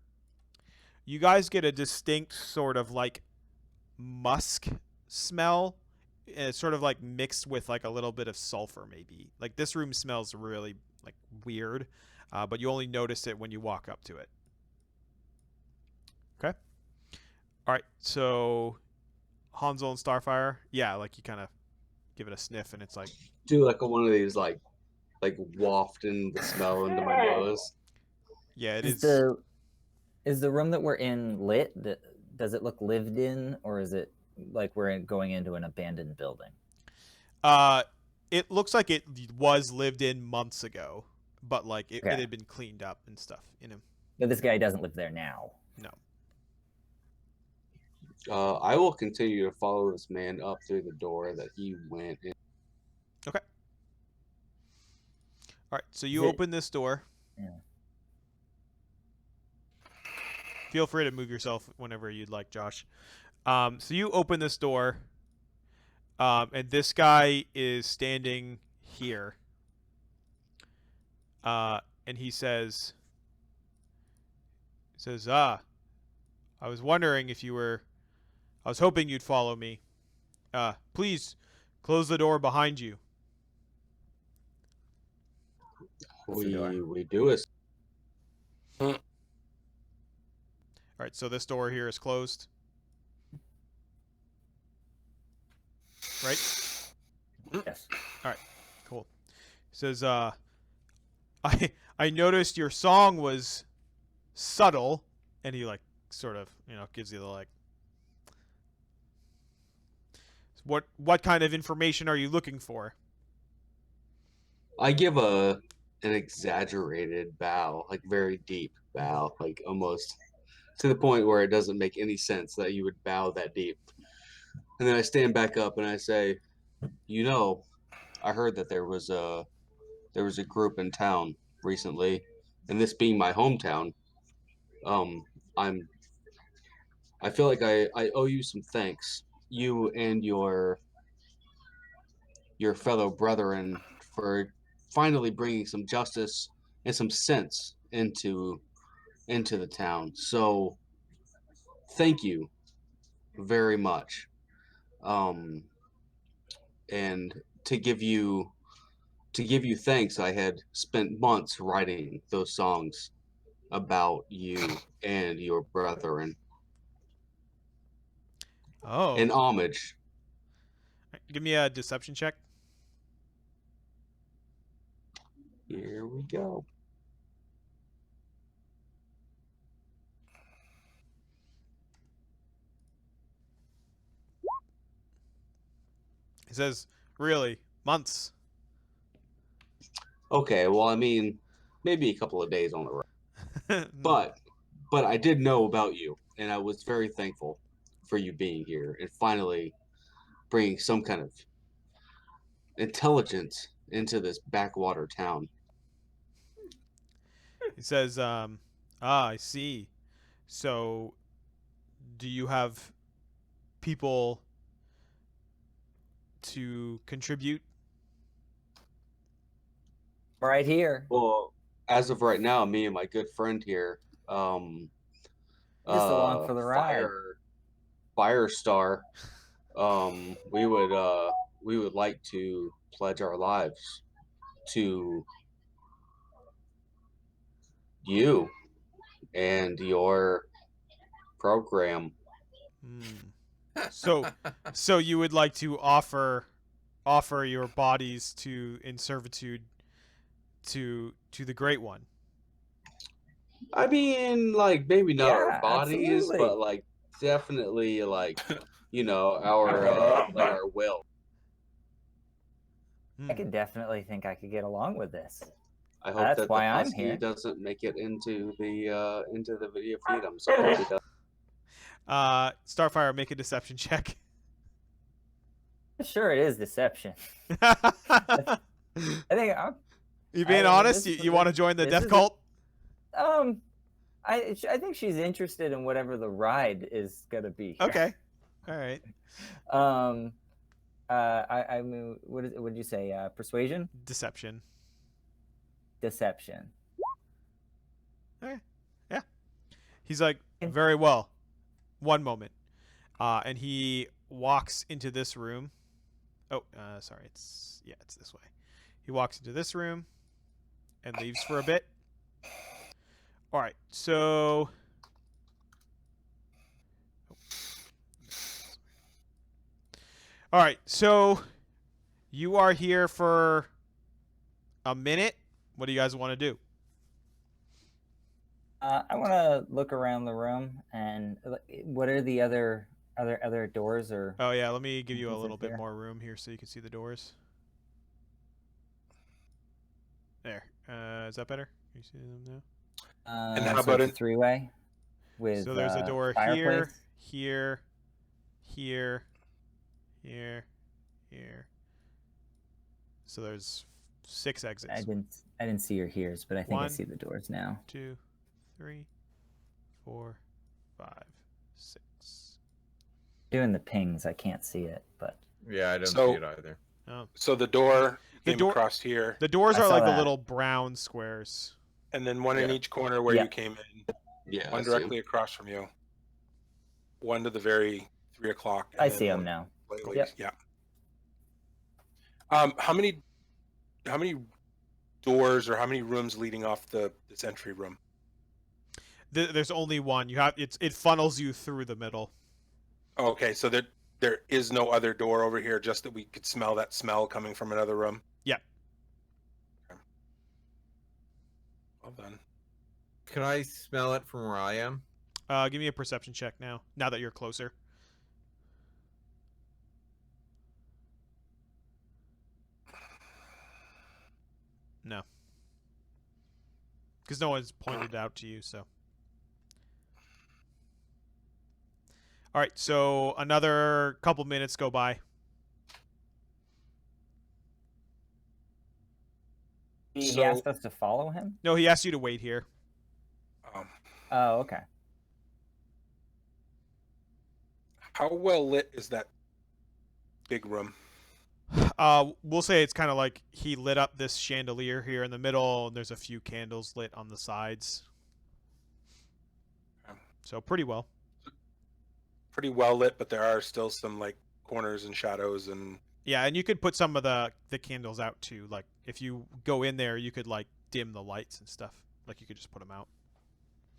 You guys get a distinct sort of like musk smell. It's sort of like mixed with like a little bit of sulfur, maybe. Like this room smells really like weird, but you only notice it when you walk up to it. Okay. All right. So Hansel and Starfire, yeah, like you kind of give it a sniff, and it's like Do like one of these like wafting the smell into my nose. yeah, it Is is. is the room that we're in lit? Does it look lived in, or is it like we're going into an abandoned building? It looks like it was lived in months ago, but like it Okay. had been cleaned up and stuff. But this guy doesn't live there now. No. I will continue to follow this man up through the door that he went in. Okay. All right. So you Is it- open this door. Yeah. Feel free to move yourself whenever you'd like, Josh. So you open this door, and this guy is standing here. And he says, I was wondering if you were, I was hoping you'd follow me. Please close the door behind you. the door. We do it. All right, so this door here is closed. Right? Yes. All right, cool. It says, I noticed your song was subtle, and he like sort of gives you the like. What kind of information are you looking for? I give an exaggerated bow, like very deep bow, like almost to the point where it doesn't make any sense that you would bow that deep. And then I stand back up and I say, I heard that there was a group in town recently, and this being my hometown, um, I'm I feel like I owe you some thanks, you and your fellow brethren, for finally bringing some justice and some sense into the town. So thank you very much. Um, and to give you thanks, I had spent months writing those songs about you and your brethren Oh, in homage. give me a deception check. Here we go. He says, "Really, months." Okay, well, I mean, maybe a couple of days on the road, but I did know about you, and I was very thankful for you being here and finally bringing some kind of intelligence into this backwater town. He says, I see. So, do you have people to contribute?" Right here. Well, as of right now, me and my good friend here, um, Just along for the ride. Firestar, we would like to pledge our lives to you and your program. So, so you would like to offer your bodies to in servitude to the Great One? I mean, like maybe not our Yeah, bodies, absolutely. but like definitely like our like our will. I could definitely think I could get along with this. I hope That's that why the I'm husky here. doesn't make it into the video feed. I'm sorry if it does. Starfire, make a deception check. Sure, it is deception. I think You being honest? You want to join the death cult? I think she's interested in whatever the ride is gonna be. Okay, all right. I mean, what did you say? Persuasion? Deception. Deception. Okay. Yeah. He's like, very well. One moment. And he walks into this room. Oh, sorry. It's this way. He walks into this room and leaves for a bit. All right. So. All right. So you are here for a minute. What do you guys want to do? I want to look around the room and what are the other doors or? Oh yeah, let me give you a entrances little bit here? more room here so you can see the doors. There. Is that better? Can you see them now? And how So about it's a it? three-way with So there's a door fireplace? here, here, here. So there's 6 exits. I didn't see your here's, but I think I 1, see the doors now. 2, 3, 4, 5, 6. Doing the pings, I can't see it, but Yeah, I don't So- see it either. Oh. So the door The came door- across here, The doors I are saw like the that. little brown squares. and then one in Yeah. each corner where Yeah. you came in. Yeah, One I see 'em. directly across from you. One to the very 3 o'clock. and I then see them one now. lately. Yep. Yeah. How many doors or how many rooms leading off this entry room? There's only one. It funnels you through the middle. Oh, okay, so there is no other door over here, just that we could smell that smell coming from another room. Yeah. Okay. Well done. Can I smell it from where I am? Give me a perception check now. Now that you're closer. No. Because no one's pointed it out to you, so. All right, so another couple minutes go by. He So- asked us to follow him. No, he asked you to wait here. Oh, okay. How well lit is that big room? We'll say it's kind of like he lit up this chandelier here in the middle, and there's a few candles lit on the sides. Okay. So pretty well. Pretty well lit, but there are still some like corners and shadows and Yeah, and you could put some of the candles out too. Like if you go in there, you could like dim the lights and stuff. Like you could just put them out.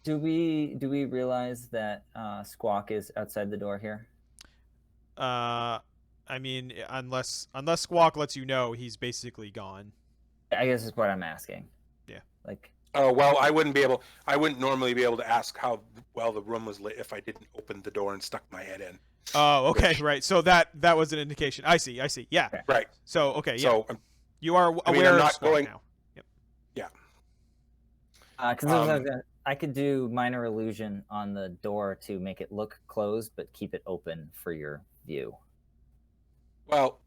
Do we realize that Squawk is outside the door here? I mean, unless Squawk lets you know, he's basically gone. I guess is what I'm asking. Yeah. Like, oh well, I wouldn't normally be able to ask how well the room was lit if I didn't open the door and stuck my head in. Oh, okay, Which- right. So that was an indication. I see. Yeah. Okay. Right. So okay, yeah. So You are I mean, aware I'm of not Squawk going- now. because I could do minor illusion on the door to make it look closed, but keep it open for your view. well,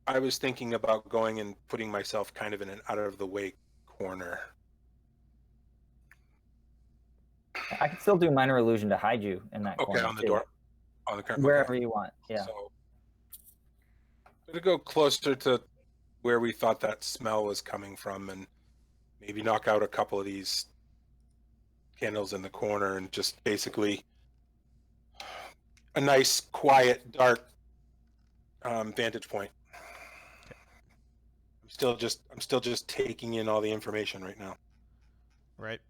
I was thinking about going and putting myself kind of in an out of the way corner. I could still do minor illusion to hide you in that Okay, corner on the too. door, on the current. Wherever you want. Yeah. So, I'm gonna go closer to where we thought that smell was coming from, and maybe knock out a couple of these candles in the corner, and just basically a nice, quiet, dark vantage point. I'm still just taking in all the information right now. Right.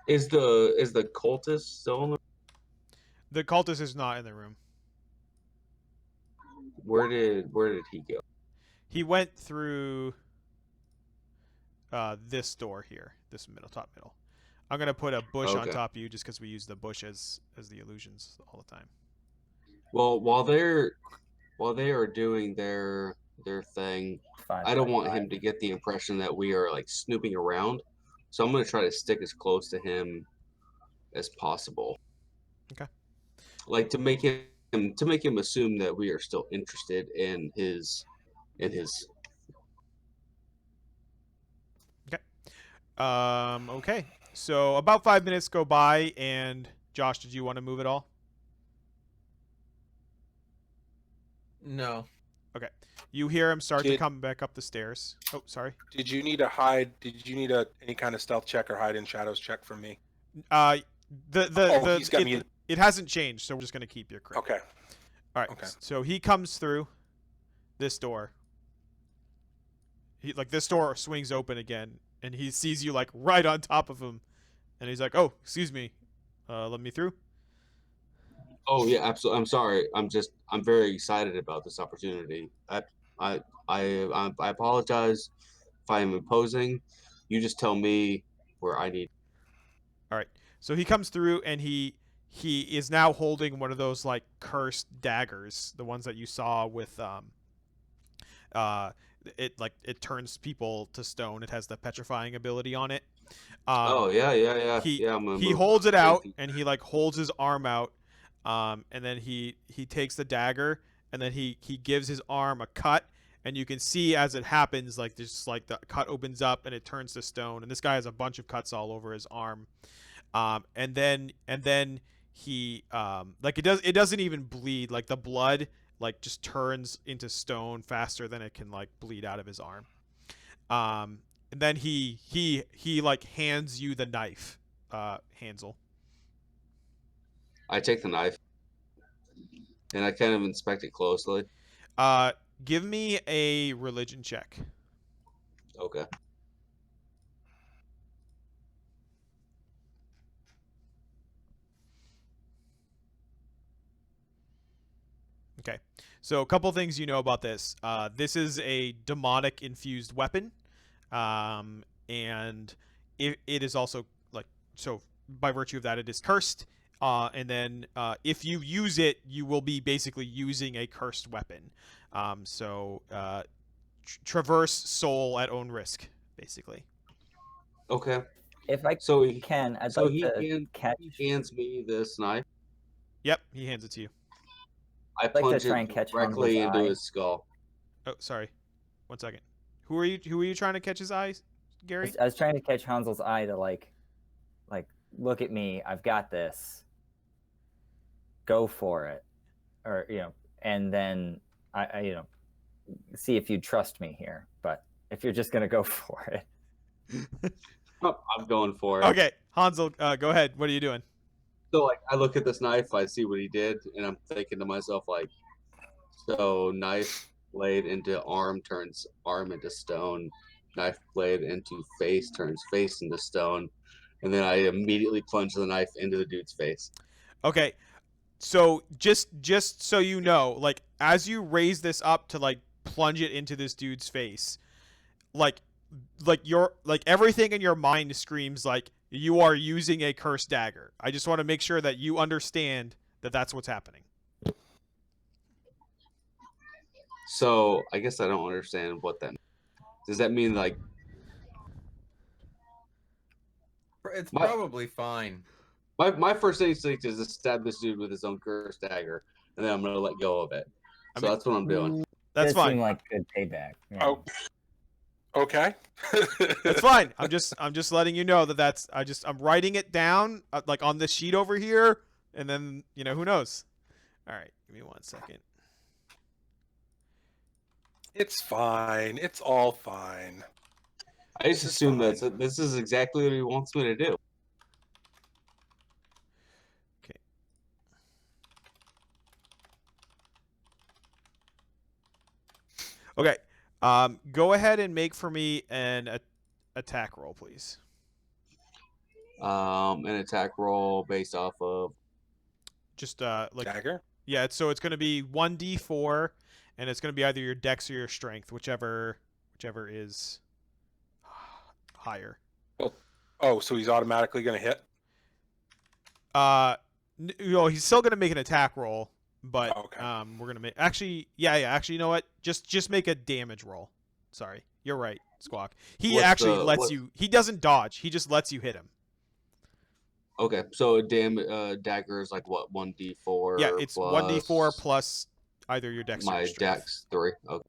Is the cultist still in the? The cultist is not in the room. Where did he go? He went through this door here, this top middle. I'm gonna put a bush on Okay. top of you just because we use the bush as the illusions all the time. Well, while they are doing their thing, I don't want him to get the impression that we are like snooping around. So I'm going to try to stick as close to him as possible. Okay. Like to make him assume that we are still interested in his. Okay. So about 5 minutes go by, and Josh, did you want to move at all? No. Okay. You hear him start to Did- come back up the stairs. Oh, sorry. Did you need a hide? Did you need any kind of stealth check or hide in shadows check from me? He's got me. It hasn't changed, so we're just gonna keep your crit. Okay. All right. Okay. So he comes through this door. This door swings open again, and he sees you like right on top of him, and he's like, "Oh, excuse me, let me through." Oh yeah, absolutely. I'm sorry. I'm very excited about this opportunity. I apologize if I am imposing. You just tell me where I need. All right. So he comes through, and he is now holding one of those like cursed daggers, the ones that you saw with it turns people to stone. It has the petrifying ability on it. Oh yeah. He I'm gonna he move holds it out, crazy. and he like holds his arm out, and then he takes the dagger, and then he gives his arm a cut, and you can see as it happens, like just like the cut opens up and it turns to stone, and this guy has a bunch of cuts all over his arm, and then he like it doesn't even bleed, like the blood like just turns into stone faster than it can like bleed out of his arm. And then he like hands you the knife, Hansel. I take the knife and I kind of inspect it closely. Give me a religion check. Okay. Okay. So a couple things you know about this. This is a demonic infused weapon, and it is also like so. By virtue of that, it is cursed. And then if you use it, you will be basically using a cursed weapon. Traverse soul at own risk, basically. Okay. If I So he, can, I'd so like he, to hand, catch. he hands me this knife. Yep, he hands it to you. I like to plunge try it and catch directly Hansel's into eye. his skull. Oh, sorry. 1 second. Who are you trying to catch his eyes, Gary? I was trying to catch Hansel's eye to like look at me. I've got this. Go for it, or and then I see if you trust me here. But if you're just gonna go for it, I'm going for it. Okay, Hansel, go ahead. What are you doing? So like I look at this knife, I see what he did, and I'm thinking to myself like, so knife blade into arm turns arm into stone, knife blade into face turns face into stone, and then I immediately plunge the knife into the dude's face. Okay, so just so you know, like as you raise this up to like plunge it into this dude's face, like everything in your mind screams like you are using a cursed dagger. I just want to make sure that you understand that that's what's happening. So I guess I don't understand what that means. Does that mean like It's My- probably fine. my first instinct is to stab this dude with his own cursed dagger, and then I'm gonna let go of it. I So mean- that's what I'm doing. That's does seem fine. like good payback. Yeah. Oh, okay. That's fine. I'm just letting you know that I'm writing it down like on this sheet over here, and then who knows. All right, give me 1 second. It's fine. It's all fine. I just This is assume that fine. this is exactly what he wants me to do. Okay. Go ahead and make for me an attack roll, please. An attack roll based off of Just like Dagger? yeah. So it's going to be 1d4, and it's going to be either your dex or your strength, whichever is higher. Oh, so he's automatically going to hit? He's still going to make an attack roll, but Oh, okay. we're going to make actually you know what? Just make a damage roll. Sorry, you're right, Squawk. He What's actually the- lets what- you. He doesn't dodge. He just lets you hit him. Okay, so dagger is like what 1d4. Yeah, it's plus 1d4 plus either your dex or my your strength. dex 3. Okay,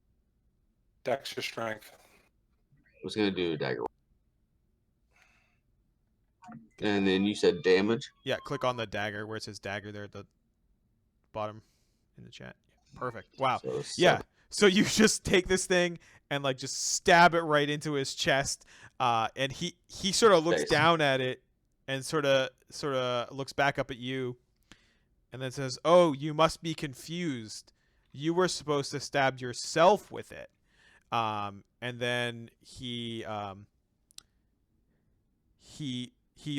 Dex or strength? I was gonna do a dagger. And then you said damage. Yeah, click on the dagger where it says dagger there at the bottom in the chat. Perfect. Wow. So Yeah. 7. So you just take this thing and like just stab it right into his chest, and he sort of looks Nice. down at it and sort of looks back up at you, and then says, "Oh, you must be confused. You were supposed to stab yourself with it." And then he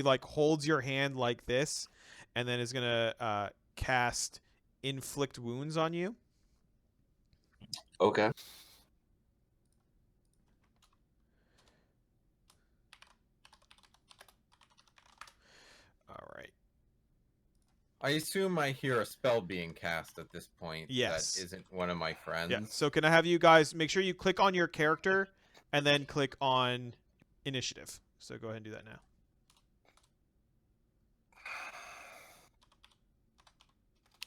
like holds your hand like this, and then is gonna cast inflict wounds on you. Okay. All right. I assume I hear a spell being cast at this point. Yes. That isn't one of my friends. Yeah. So can I have you guys make sure you click on your character and then click on initiative. So go ahead and do that now.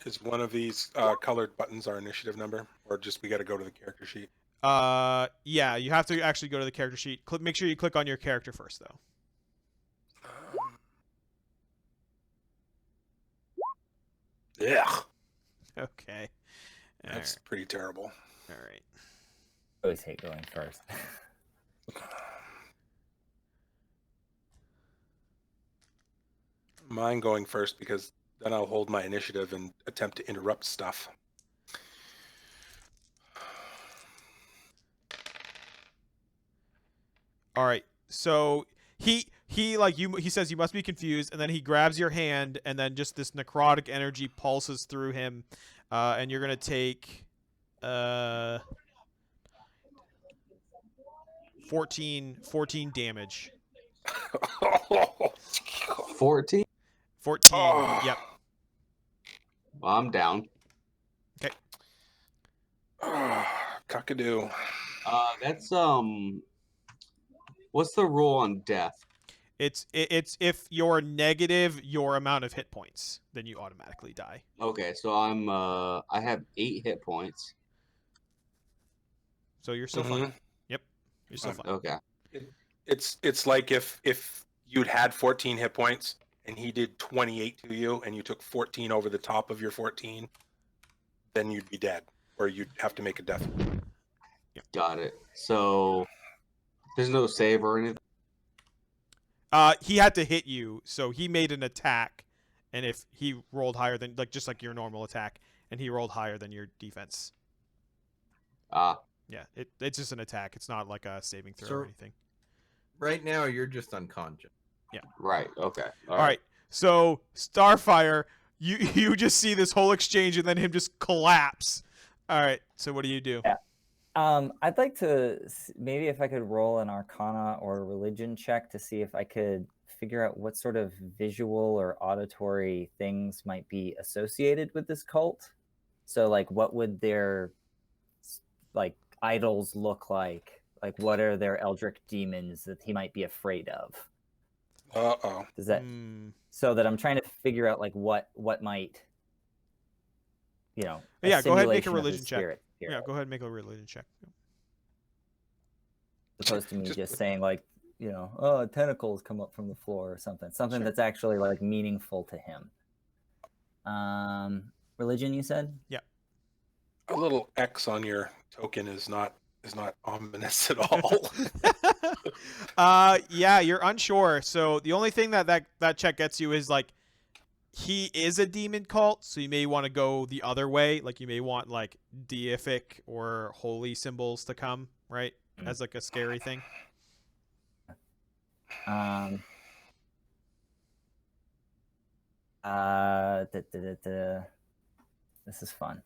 Is one of these colored buttons our initiative number? Or just we got to go to the character sheet? Yeah, you have to actually go to the character sheet. Make sure you click on your character first, though. Yeah. Okay. All That's right. pretty terrible. All right. I always hate going first. Mine going first because then I'll hold my initiative and attempt to interrupt stuff. All right. So he like you he says you must be confused, and then he grabs your hand, and then just this necrotic energy pulses through him, and you're gonna take 14 damage. 14. 14. Yep. Well, I'm down. Okay. Cockadoo. That's What's the rule on death? It's if you're negative your amount of hit points, then you automatically die. Okay, so I have 8 hit points. So you're still fine. Yep. You're still fine. Okay. It's like if you'd had 14 hit points and he did 28 to you, and you took 14 over the top of your 14, then you'd be dead, or you'd have to make a death. Got it. So there's no save or anything. He had to hit you, so he made an attack, and if he rolled higher than just like your normal attack, and he rolled higher than your defense. Ah, Yeah, it's just an attack. It's not like a saving throw So- or anything. Right now, you're just unconscious. right. Okay. All right. So Starfire, you just see this whole exchange and then him just collapse. All right. So what do you do? Yeah. I'd like to maybe if I could roll an Arcana or a religion check to see if I could figure out what sort of visual or auditory things might be associated with this cult. So, like, what would their like idols look like? Like, what are their eldritch demons that he might be afraid of? Uh-oh. Does that so that I'm trying to figure out like what might Yeah, go ahead and make a simulation of religion his check. spirit here, Yeah, go ahead and make a religion check. as opposed to me just saying like oh, tentacles come up from the floor or something Sure. that's actually like meaningful to him. Religion, you said? A little X on your token is not ominous at all. Yeah, you're unsure. So the only thing that check gets you is like he is a demon cult, so you may want to go the other way. Like you may want like deific or holy symbols to come, right? As like a scary thing. This is fun.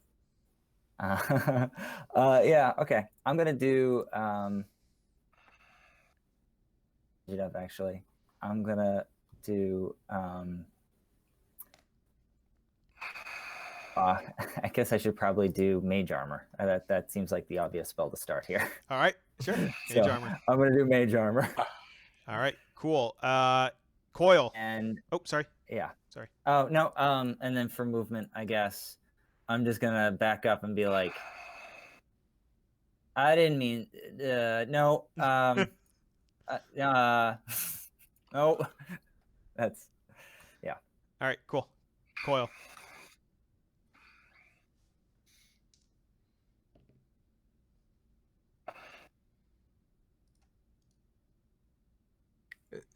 Yeah, okay. I'm gonna do it up actually. I'm gonna do I guess I should probably do mage armor. That seems like the obvious spell to start here. All right, sure. Mage So, armor. I'm gonna do mage armor. All right, cool. Coil. And Oh, sorry. yeah. Sorry. Oh no. And then for movement, I guess I'm just gonna back up and be like, I didn't mean no. No. That's All right, cool. Coil.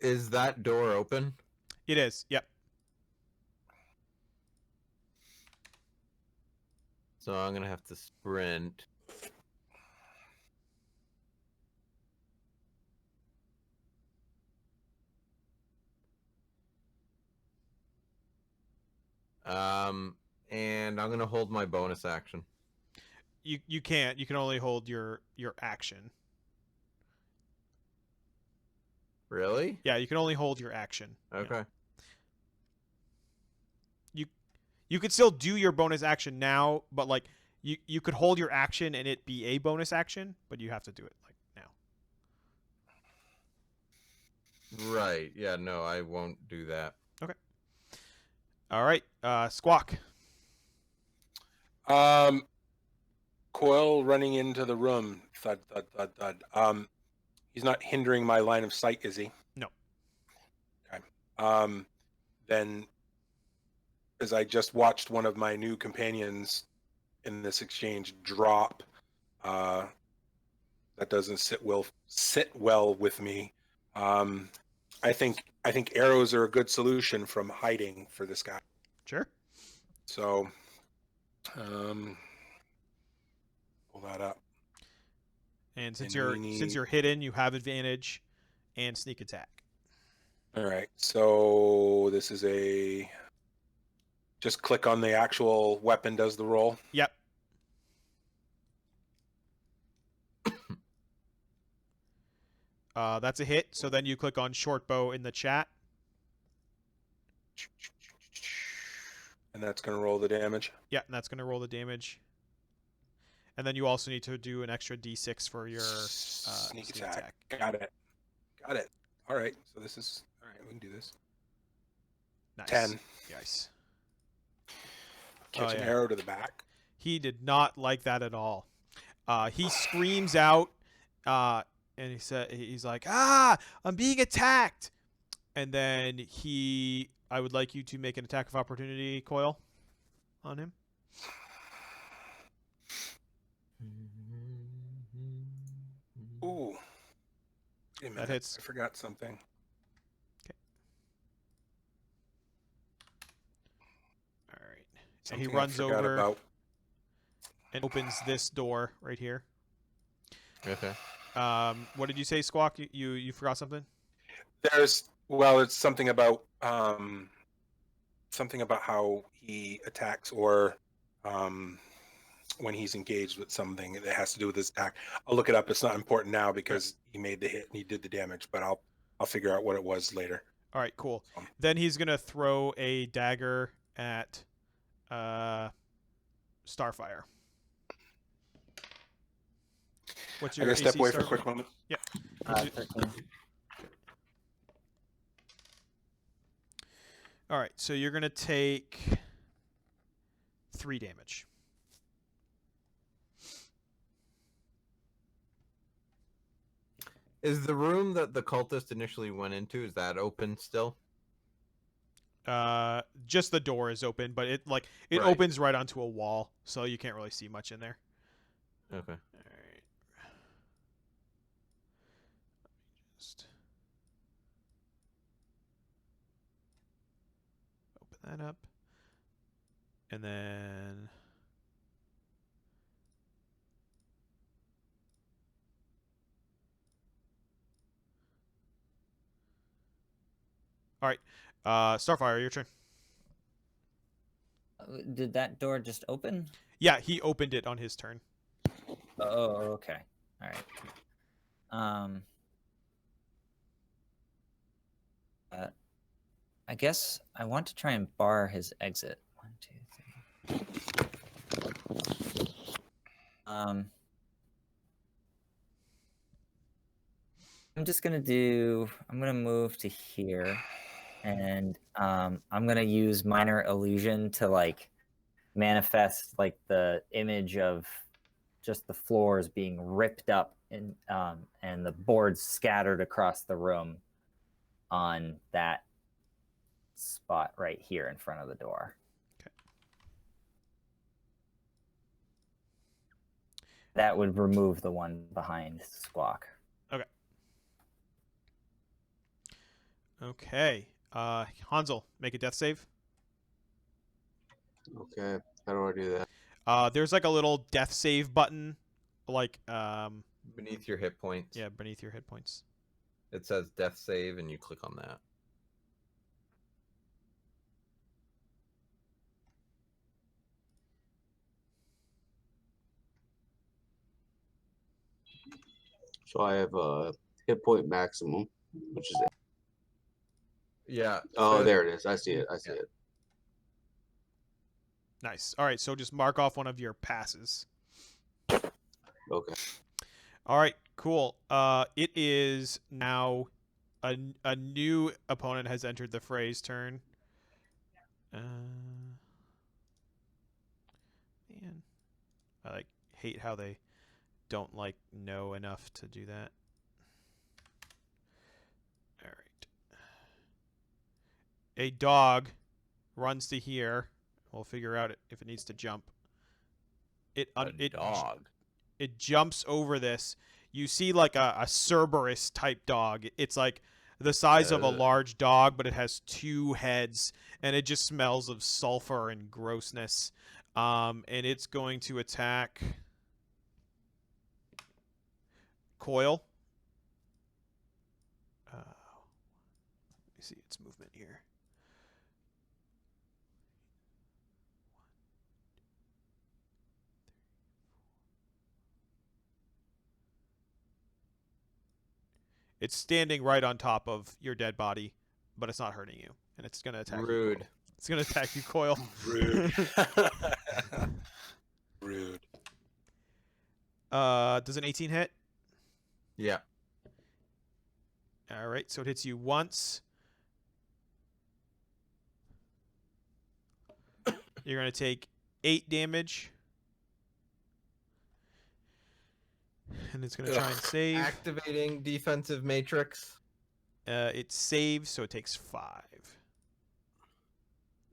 Is that door open? It is. Yep. So I'm gonna have to sprint. And I'm gonna hold my bonus action. You can't. You can only hold your action. Really? Yeah, you can only hold your action. Yeah. Okay. You could still do your bonus action now, but like you could hold your action and it be a bonus action, but you have to do it like now. Right. Yeah. No, I won't do that. All right, Squawk. Coil running into the room. Thud, thud, thud, thud. He's not hindering my line of sight, is he? No. Okay. Then, as I just watched one of my new companions in this exchange drop, that doesn't sit well with me. I think arrows are a good solution from hiding for this guy. Sure. So, pull that up. And since And we you're need- hidden, you have advantage. and sneak attack. All right. So this is a. Just click on the actual weapon. Does the roll? Yep. That's a hit. So then you click on short bow in the chat. And that's going to roll the damage. Yeah, and that's going to roll the damage. And then you also need to do an extra d6 for your sneak sneak attack. attack. Got it. Got it. All right. So this is all right. We can do this. Nice. 10. Nice. Catch an yeah. arrow to the back. He did not like that at all. He screams out, and he's like, "Ah, I'm being attacked!" And then I would like you to make an attack of opportunity, Coil, on him. Ooh. Wait a minute. That hits. I forgot something. Okay. All right. Something and he runs I forgot over about. and opens this door right here. Okay. What did you say, Squawk? You forgot something? It's something about how he attacks or when he's engaged with something that has to do with his attack. I'll look it up. It's not important now because he made the hit and he did the damage, but I'll figure out what it was later. All right, cool. Then he's gonna throw a dagger at Starfire. What's I your gotta step AC, away for a Starfire? quick moment. Yep. 13. All right, so you're gonna take 3 damage. Is the room that the cultist initially went into, is that open still? Just the door is open, but it Right. opens right onto a wall, so you can't really see much in there. Okay. All right. Just open that up, and then all right, Starfire, your turn. Did that door just open? Yeah, he opened it on his turn. Oh, okay. All right. I guess I want to try and bar his exit. 1, 2, 3. I'm just gonna I'm gonna move to here, and I'm gonna use minor illusion to like manifest like the image of just the floors being ripped up and the boards scattered across the room on that spot right here in front of the door. Okay. That would remove the one behind Squawk. Okay. Hansel, make a death save. Okay, how do I do that? There's like a little death save button, like Beneath your hit points. yeah, beneath your hit points. It says death save, and you click on that. So I have a hit point maximum, which is it. Yeah. Oh, so- there it is. I see it. I see it. Nice. All right, so just mark off one of your passes. Okay. All right, cool. It is now a new opponent has entered the fray's turn. Man, I like hate how they don't like know enough to do that. All right. A dog runs to here. We'll figure out if it needs to jump. dog. It jumps over this. You see like a Cerberus type dog. It's like the size of a large dog, but it has 2 heads, and it just smells of sulfur and grossness. And it's going to attack Coil. me see its movement here. It's standing right on top of your dead body, but it's not hurting you, and it's gonna attack you. Rude. It's gonna attack you, Coil. Rude. Rude. Does an 18 hit? Yeah. All right, so it hits you once. You're gonna take 8 damage, and it's gonna try and save. Activating defensive matrix. It saves, so it takes 5.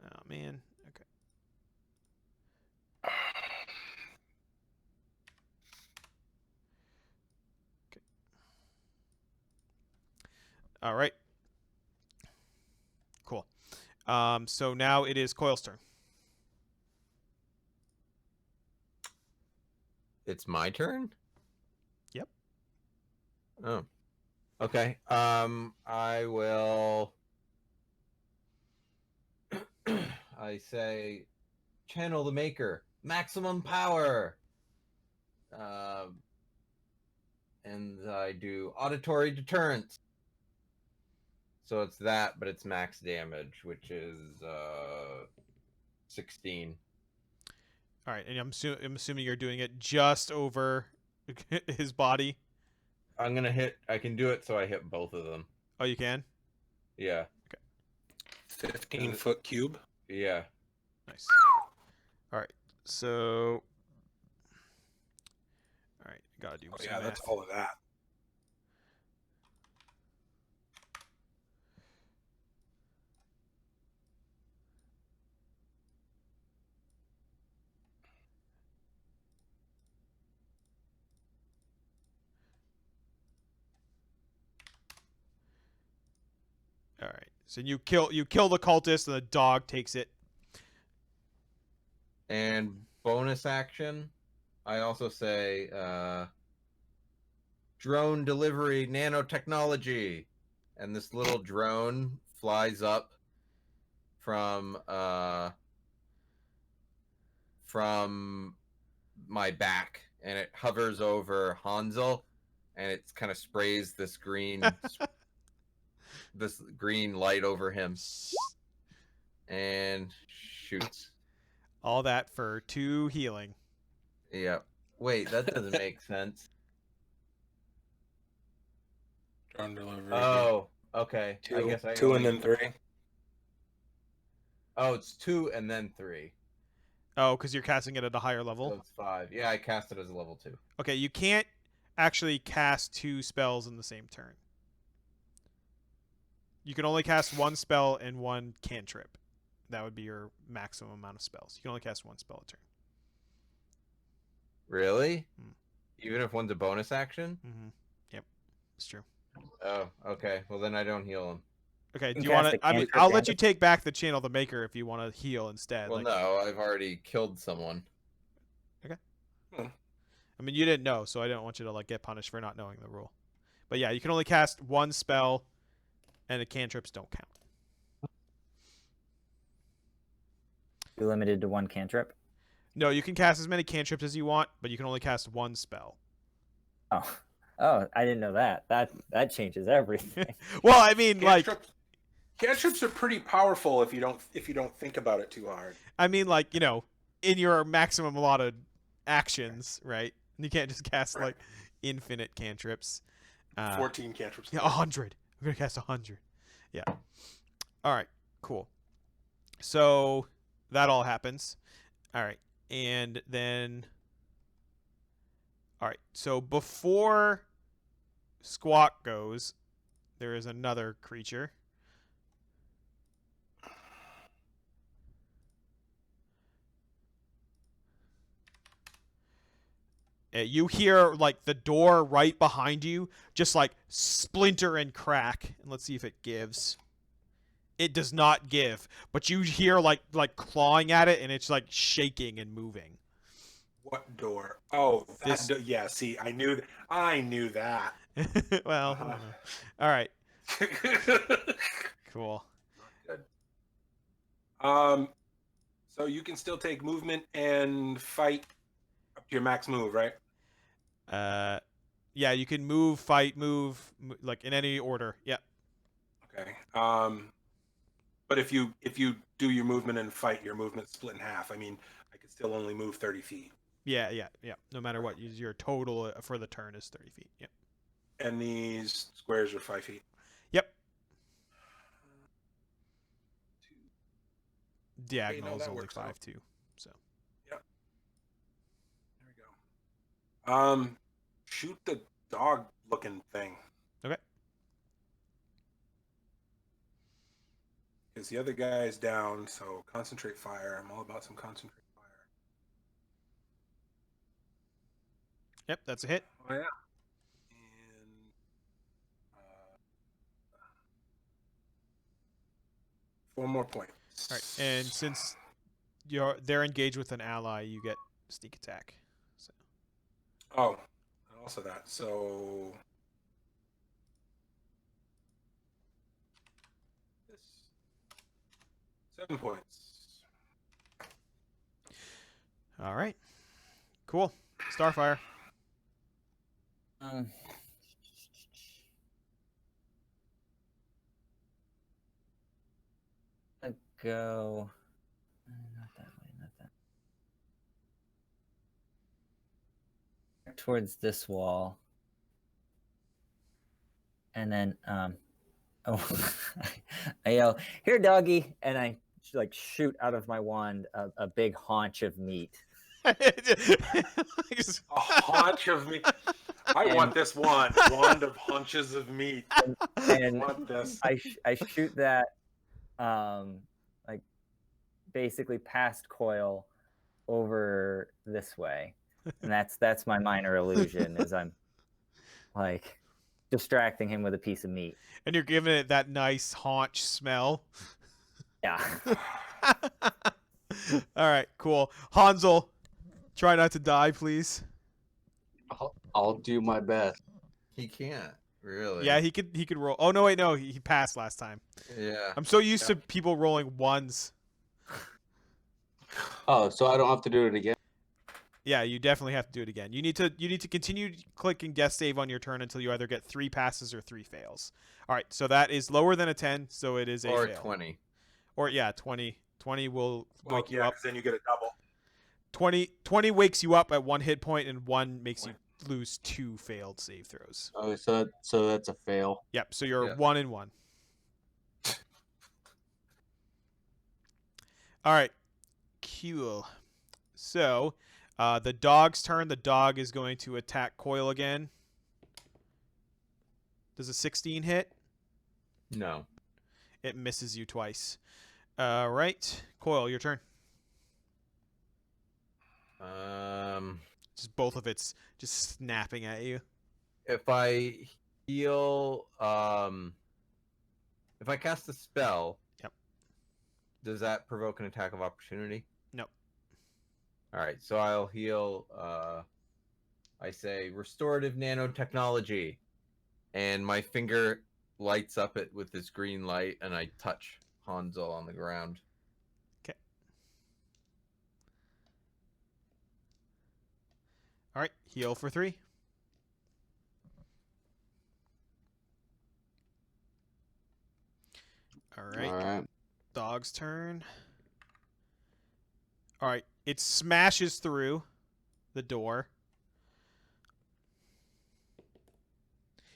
Oh man. Okay. Okay. All right. Cool. So now it is Coil's turn. It's my turn? Yep. Oh. Okay. I will I say channel the maker. Maximum power. And I do auditory deterrence. So it's that, but it's max damage, which is 16. All right, and I'm assuming you're doing it just over his body. I'm gonna hit. I can do it, so I hit both of them. Oh, you can? Yeah. 15-foot cube. Yeah. Nice. All right, so. All right, gotta do Oh some yeah, that's math. all of that. All right, so you kill the cultist, and the dog takes it. And bonus action, I also say drone delivery nanotechnology, and this little drone flies up from my back, and it hovers over Hansel, and it kind of sprays this green light over him and shoots. All that for 2 healing. Yeah. Wait, that doesn't make sense. Drone delivery. Oh, okay. I two, guess I two only... and then 3. Oh, it's 2 and then 3. Oh, because you're casting it at a higher level. So it's 5. Yeah, I cast it as a level 2. Okay, you can't actually cast 2 spells in the same turn. You can only cast 1 spell and 1 cantrip. That would be your maximum amount of spells. You can only cast 1 spell a turn. Really? Hmm. Even if one's a bonus action? Mm-hmm. Yep, it's true. Oh, okay. Well, then I don't heal him. Okay, do You you want cast to? a I mean, cantrip I'll let you damage? take back the channel the maker if you want to heal instead. Well, like, no, I've already killed someone. I mean, you didn't know, so I don't want you to like get punished for not knowing the rule. But yeah, you can only cast 1 spell, and the cantrips don't count. You're limited to 1 cantrip. No, you can cast as many cantrips as you want, but you can only cast 1 spell. Oh, I didn't know that. That changes everything. Well, I mean, like, Cantrips are pretty powerful if you don't think about it too hard. I mean, like, you know, in your maximum allotted actions, right? You can't just cast like infinite cantrips. 14 cantrips. Yeah, 100. We're gonna cast 100. Yeah. All right. Cool. So that all happens. All right, and then. All right. So before Squawk goes, there is another creature. You hear like the door right behind you just like splinter and crack, and let's see if it gives. It does not give, but you hear like clawing at it, and it's like shaking and moving. What door? Oh, This- yeah. See, I knew that. Well, I don't know. All right, Cool. Not good. So you can still take movement and fight up to your max move, right? Yeah, you can move, fight, like in any order. Yeah. Okay. But if you do your movement and fight, your movement split in half. I mean, I could still only move 30 feet. Yeah. No matter what, your total for the turn is 30 feet. Yep. And these squares are 5 feet. Yep. Okay, Diagonal no, is that only works out. 5 too. So. Yep. There we go. Shoot the dog-looking thing. Okay. Because the other guy is down, so concentrate fire. I'm all about some concentrate fire. Yep, that's a hit. Oh yeah. And 4 more points. All right, and since they're engaged with an ally, you get sneak attack. So. Oh, also that. So this 7 points. All right. Cool. Starfire. I go. Not that way. Not that. Towards this wall, and then oh, I yell, "Here, doggy!" and I like shoot out of my wand a big haunch of meat. Just- A haunch of meat. I want this wand of haunches of meat. And I want this. I shoot that like basically past Coil over this way, and that's my minor illusion is I'm like distracting him with a piece of meat. and you're giving it that nice haunch smell. Yeah. All right, cool. Hansel, try not to die, please. I'll do my best. He can't really. Yeah, he could roll. Oh no, wait, no, he passed last time. Yeah. I'm so used to people rolling ones. Oh, so I don't have to do it again. Yeah, you definitely have to do it again. You need to continue clicking death save on your turn until you either get 3 passes or 3 fails. All right, so that is lower than a 10, so it is a Or fail. 20. Or yeah, 20. 20 will wake you up. 'Cause then you get a double. 20 wakes you up at 1 hit point, and 1 makes you lose 2 failed save throws. Oh, so that's a fail. Yep, so you're Yeah. 1 and 1. All right, cool. So, the dog's turn. The dog is going to attack Coil again. Does a 16 hit? No. It misses you twice. All right, Coil, your turn. Just both of it's just snapping at you. If I heal, if I cast a spell, Yep. Does that provoke an attack of opportunity? No. All right, so I'll heal. I say restorative nanotechnology, and my finger lights up it with this green light, and I touch Hansel on the ground. Okay. All right, heal for 3. All right. All right. Dog's turn. All right, it smashes through the door.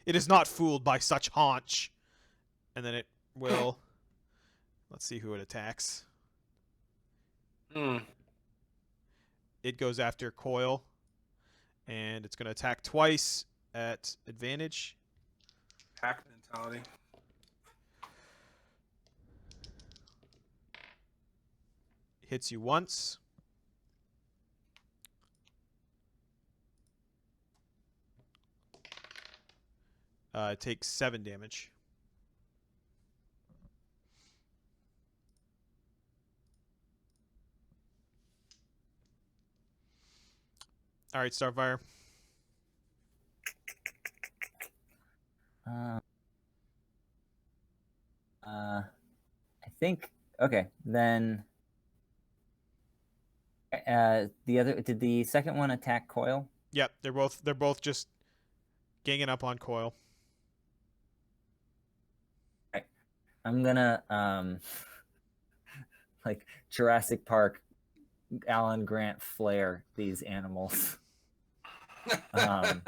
It is not fooled by such haunch. And then it will... Let's see who it attacks. It goes after Coil. And it's going to attack twice at advantage. Pack mentality. Hits you once. It takes 7 damage. All right, Starfire. think okay, then did the second one attack Coil? Yep, they're both just ganging up on Coil. I'm gonna like Jurassic Park, Alan Grant flare these animals. And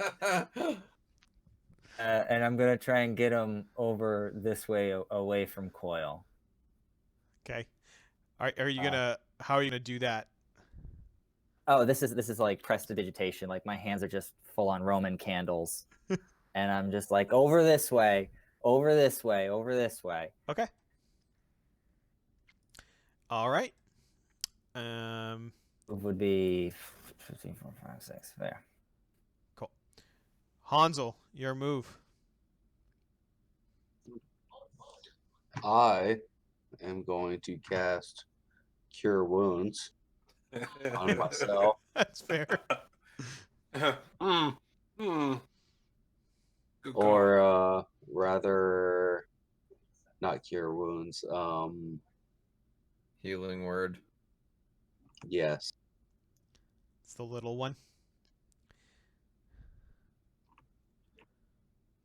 I'm gonna try and get them over this way, away from Coil. Okay. Are you gonna? How are you gonna do that? Oh, this is like prestidigitation. Like my hands are just full on Roman candles, and I'm just like over this way, over this way, over this way. Okay. All right. Um. Would be 15, 4, 5, 6. There. Cool. Hansel, your move. I am going to cast Cure Wounds on myself. That's fair. mm, mm. Good call. Or rather, not Cure Wounds. Healing word. Yes. It's the little one.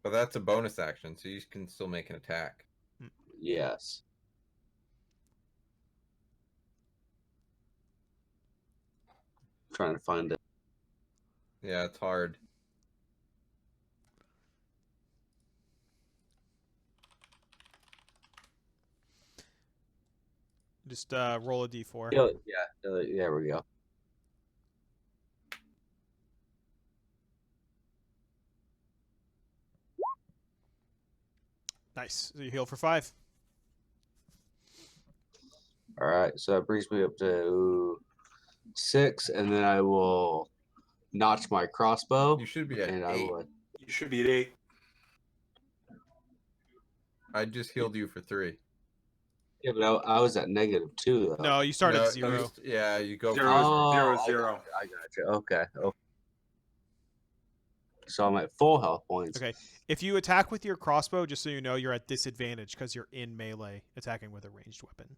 But that's a bonus action, so you can still make an attack. Yes. Trying to find it. Yeah, it's hard. Just roll a d4. Yeah, there we go. Nice. So you heal for 5. All right, so that brings me up to 6, and then I will notch my crossbow. You should be at and 8. I will. You should be at 8. I just healed you for 3. Yeah, but I was at -2 though. No, you start No, at 0. yeah, you go Zero. for Oh, Zero, I zero. got you, I got you. Okay. So I'm at full health points. Okay. If you attack with your crossbow, just so you know, you're at disadvantage because you're in melee attacking with a ranged weapon.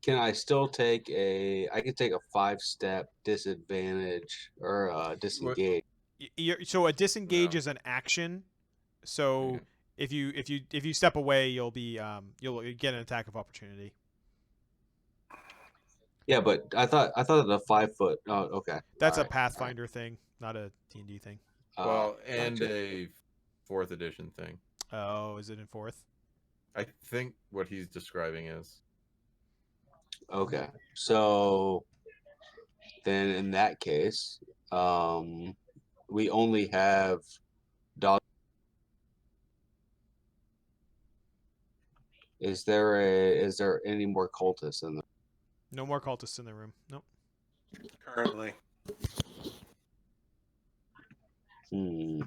Can I still take I can take a 5-step disadvantage or disengage. So a disengage No. is an action. So Yeah. if you step away, you'll get an attack of opportunity. Yeah, but I thought the 5-foot. Oh, okay. That's All a right, Pathfinder thing, not a D&D thing. Well, and gotcha. a 4th edition thing. Oh, is it in 4th? I think what he's describing is. Okay, so then in that case, we only have dog. Is there any more cultists in the? No more cultists in the room. Nope. Currently. Hmm.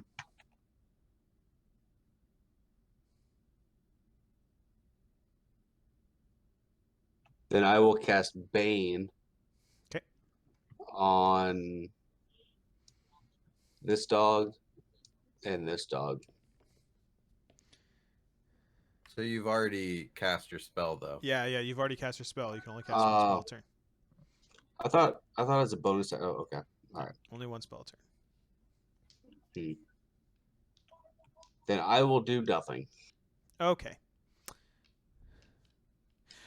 Then I will cast Bane. Okay. On this dog and this dog. So you've already cast your spell, though. Yeah, you've already cast your spell. You can only cast one spell turn. I thought it was a bonus. Oh, okay. All right. Only one spell turn. Then I will do nothing. Okay.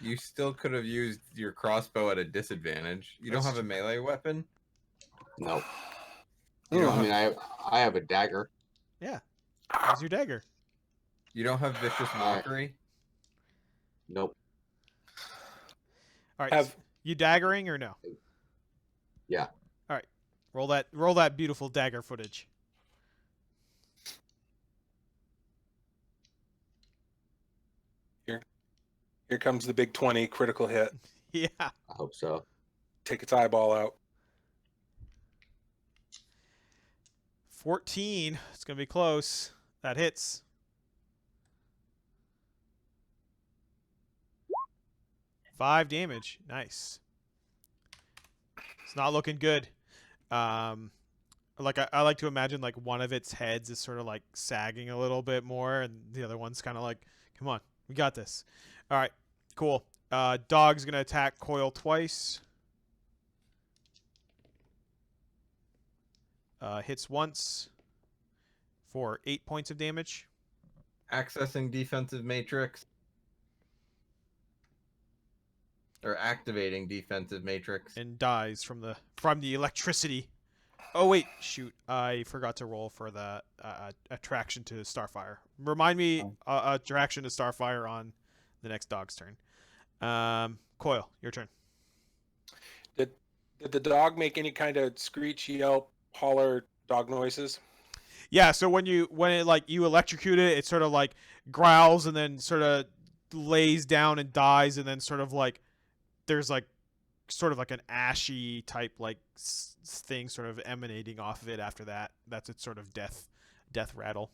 You still could have used your crossbow at a disadvantage. You don't That's have a melee weapon? No. You don't I mean, I have a dagger. Yeah. How's your dagger? You don't have vicious mockery? Nope. All right. You daggering or no? Yeah. All right. Roll that beautiful dagger footage. Here comes the big 20 critical hit. Yeah. I hope so. Take its eyeball out. 14. It's going to be close. That hits. Five damage. Nice. It's not looking good. Like I like to imagine like one of its heads is sort of like sagging a little bit more, and the other one's kind of like, "Come on, we got this." All right. Cool. Dog's gonna attack Coil twice. Hits once for 8 points of damage. Accessing defensive matrix. Or activating defensive matrix. And dies from the electricity. Oh wait, shoot! I forgot to roll for the attraction to Starfire. Remind me, attraction to Starfire on the next dog's turn. Coil, your turn. Did the dog make any kind of screech, yelp, holler, dog noises? Yeah, so when it like you electrocute it, it sort of like growls and then sort of lays down and dies, and then sort of like there's like sort of like an ashy type like thing sort of emanating off of it after that. That's its sort of death rattle.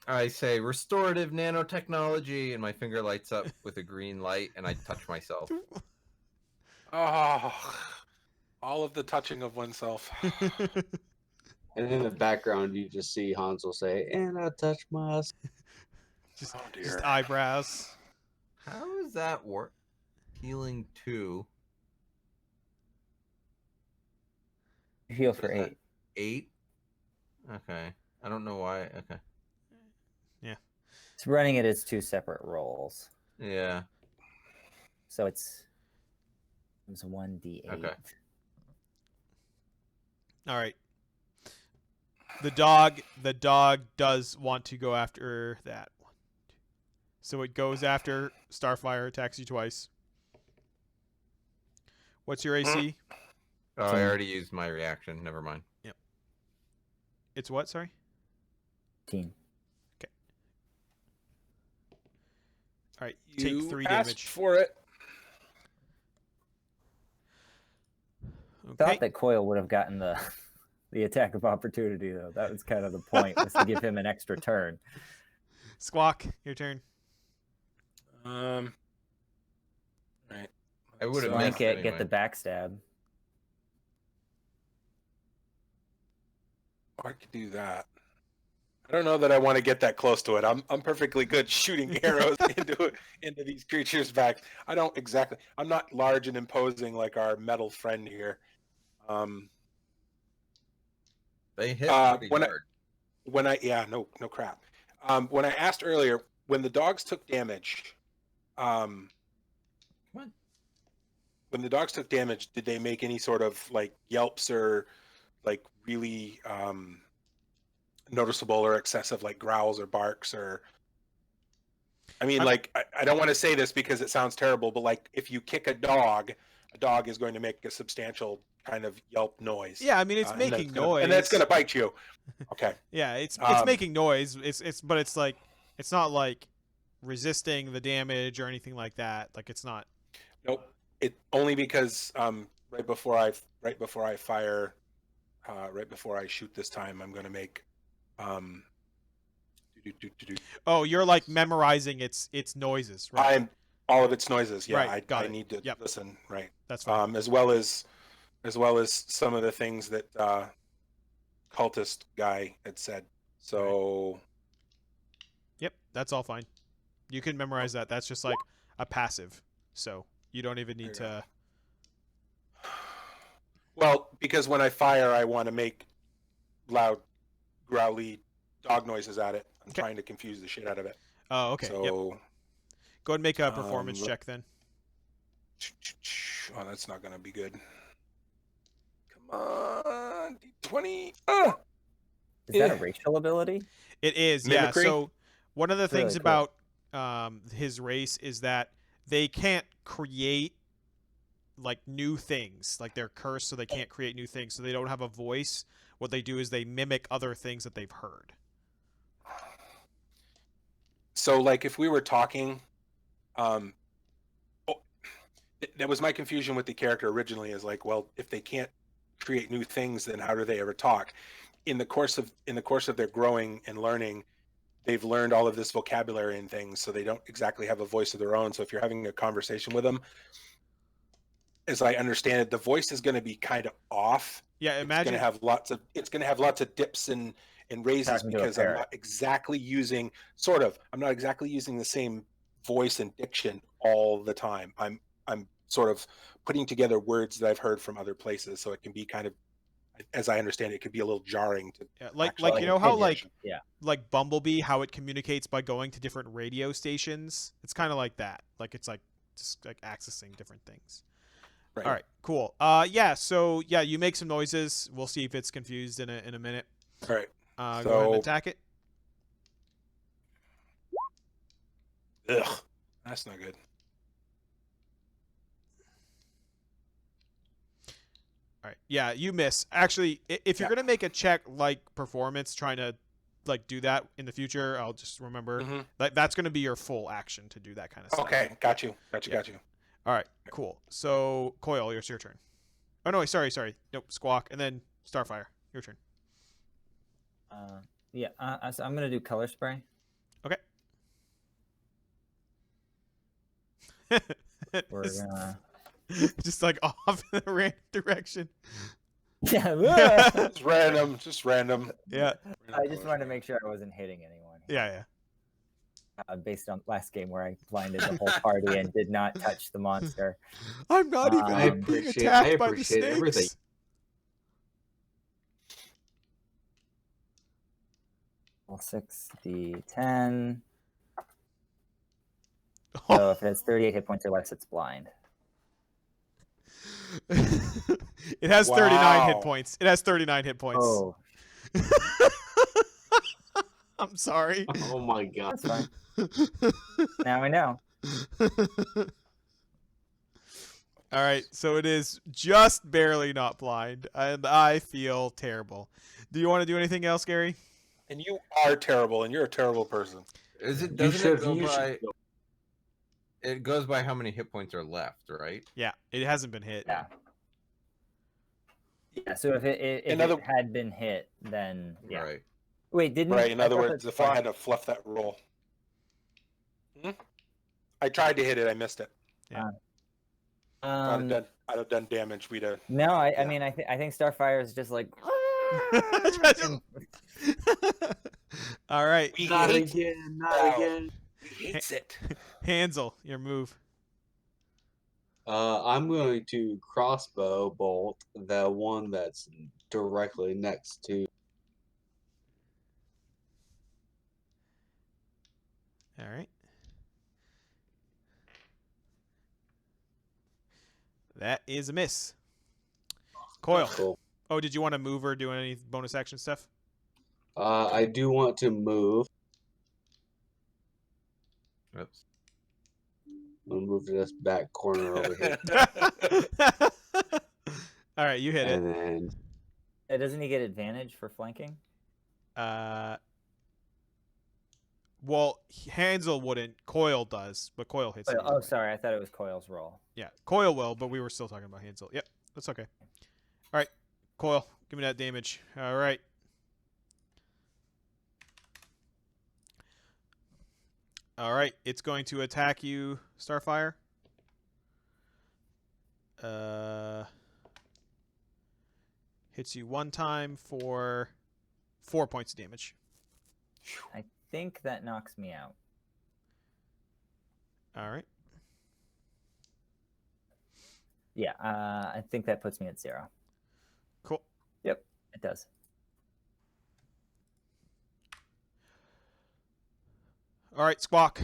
I say restorative nanotechnology, and my finger lights up with a green light, and I touch myself. Oh, all of the touching of oneself. And in the background, you just see Hansel say, "And I touch my." just, Oh, dear. just eyebrows. How does that work? Healing 2. Heal for 8. 8? Okay. I don't know why. Okay. It's running it as 2 separate rolls. Yeah. So it's 1d8. Okay. All right. The dog does want to go after that one. So it goes after Starfire, attacks you twice. What's your AC? Oh, I already used my reaction. Never mind. It's what? Sorry. 15. All right. You Take 3 asked damage. for it. Okay. Thought that Coil would have gotten the attack of opportunity, though. That was kind of the point, was to give him an extra turn. Squawk, your turn. Right. I would have So missed Blanket, anyway. get the backstab. I could do that. I don't know that I want to get that close to it. I'm perfectly good shooting arrows into these creatures' backs. I don't exactly. I'm not large and imposing like our metal friend here. They hit pretty when hard. no crap. When I asked earlier, when the dogs took damage, What? when the dogs took damage, did they make any sort of like yelps or like really noticeable or excessive like growls or barks? Or I mean, like I don't want to say this because it sounds terrible, but like if you kick a dog is going to make a substantial kind of yelp noise. Yeah, I mean it's making noise, and that's going to bite you. Okay. Yeah, it's making noise. But it's like it's not like resisting the damage or anything like that. Like it's not. Nope. It only because right before I fire, right before I shoot this time, I'm going to make. Oh, you're like memorizing its noises, right? I'm all of its noises. Yeah, Right, got I it. need to Yep. listen. Right. That's fine. As well as some of the things that cultist guy had said. So. Yep, that's all fine. You can memorize that. That's just like a passive, so you don't even need to. Well, because when I fire, I want to make loud, growly dog noises at it. I'm Okay. trying to confuse the shit out of it. Oh, okay. So, Yep. Go ahead and make a performance check then. Oh, that's not going to be good. Come on, D20. Is that a racial ability? It is, Mimicry? yeah. So one of the Really things cool. about his race is that they can't create like new things. Like they're cursed, so they can't create new things. So they don't have a voice. What they do is they mimic other things that they've heard. So, like, if we were talking, that was my confusion with the character originally. Is like, well, if they can't create new things, then how do they ever talk? In the course of their growing and learning, they've learned all of this vocabulary and things, so they don't exactly have a voice of their own. So if you're having a conversation with them, as I understand it, the voice is going to be kind of off. Yeah, imagine. It's going to have lots of dips and raises Talking to a because I'm parrot. not exactly using the same voice and diction all the time. I'm sort of putting together words that I've heard from other places, so it can be kind of, as I understand it, it could be a little jarring to Yeah, actually like you pay know how attention. like Bumblebee, how it communicates by going to different radio stations. It's kind of like that. Like it's like just like accessing different things. Right. All right, cool. Yeah. So yeah, you make some noises. We'll see if it's confused in a minute. All right. Go ahead and So- attack it. Ugh, that's not good. All right. Yeah, you miss. Actually, if you're Yeah. gonna make a check like performance, trying to like do that in the future, I'll just remember Mhm. that's gonna be your full action to do that kind of stuff. Okay, got you. Yeah. Got you. All right. Cool. So Coil, it's your turn. Oh no, sorry. Nope. Squawk, and then Starfire, your turn. So I'm gonna do color spray. Okay. We're Just- gonna. just like off in a random direction. Yeah. Just random. Just random. Yeah. I just wanted to make sure I wasn't hitting anyone. Yeah. Based on last game where I blinded the whole party and did not touch the monster. I'm not even I being appreciate- attacked I by the appreciate snakes. everything. Well, 6d10. Oh. So if it has 38 hit points or less, it's blind. It has 39 hit Wow. points. It has 39 hit points. Oh, I'm sorry. Oh my god. that's fine. Now I know. All right, so it is just barely not blind, and I feel terrible. Do you want to do anything else, Gary? And you are terrible, and you're a terrible person. Is it? You Doesn't should. it go You by? should. It goes by how many hit points are left, right? Yeah, it hasn't been hit. Yeah. Yeah. So if it had been hit, then yeah. Right. Wait, didn't Right. In I other thought words, that if I had to fluff that roll. I tried to hit it. I missed it. I'd have done damage. We'd have. No, I Yeah. mean I think Starfire is just like. All right, We Not hate again. Wow. Not again. He hates it. Hansel, your move. I'm going to crossbow bolt the one that's directly next to. All right. That is a miss. Coil. Cool. Oh, did you want to move or do any bonus action stuff? I do want to move. Oops. I'm gonna move to this back corner over here, All right, you hit it. and then Doesn't he get advantage for flanking? Well, Hansel wouldn't. Coil does, but Coil hits. Oh, immediately. sorry, I thought it was Coil's roll. Yeah, Coil will, but we were still talking about Hansel. Yep, that's okay. All right, Coil, give me that damage. All right. All right, it's going to attack you, Starfire. Hits you one time for 4 points of damage. I think that knocks me out. All right. Yeah, I think that puts me at 0. Cool. Yep, it does. All right, Squawk.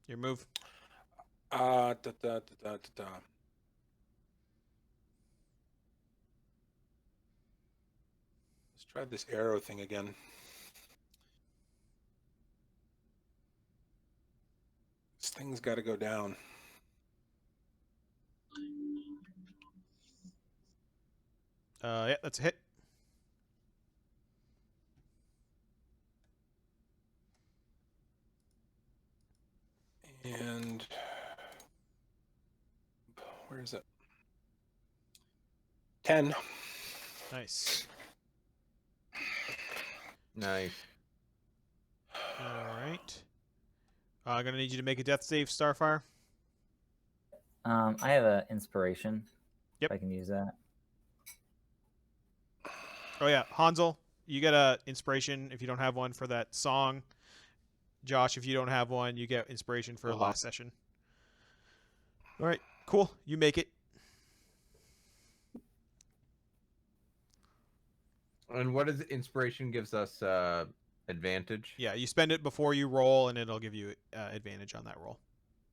Your move. Let's try this arrow thing again. This thing's got to go down. Yeah, that's a hit. And where is it? 10. Nice. Nice. All right. I'm gonna need you to make a death save, Starfire. I have an inspiration. Yep. If I can use that. Oh yeah, Hansel, You get a inspiration if you don't have one for that song. Josh, if you don't have one, you get inspiration for last session. All right, cool. You make it. And what is inspiration gives us advantage? Yeah, you spend it before you roll, and it'll give you advantage on that roll.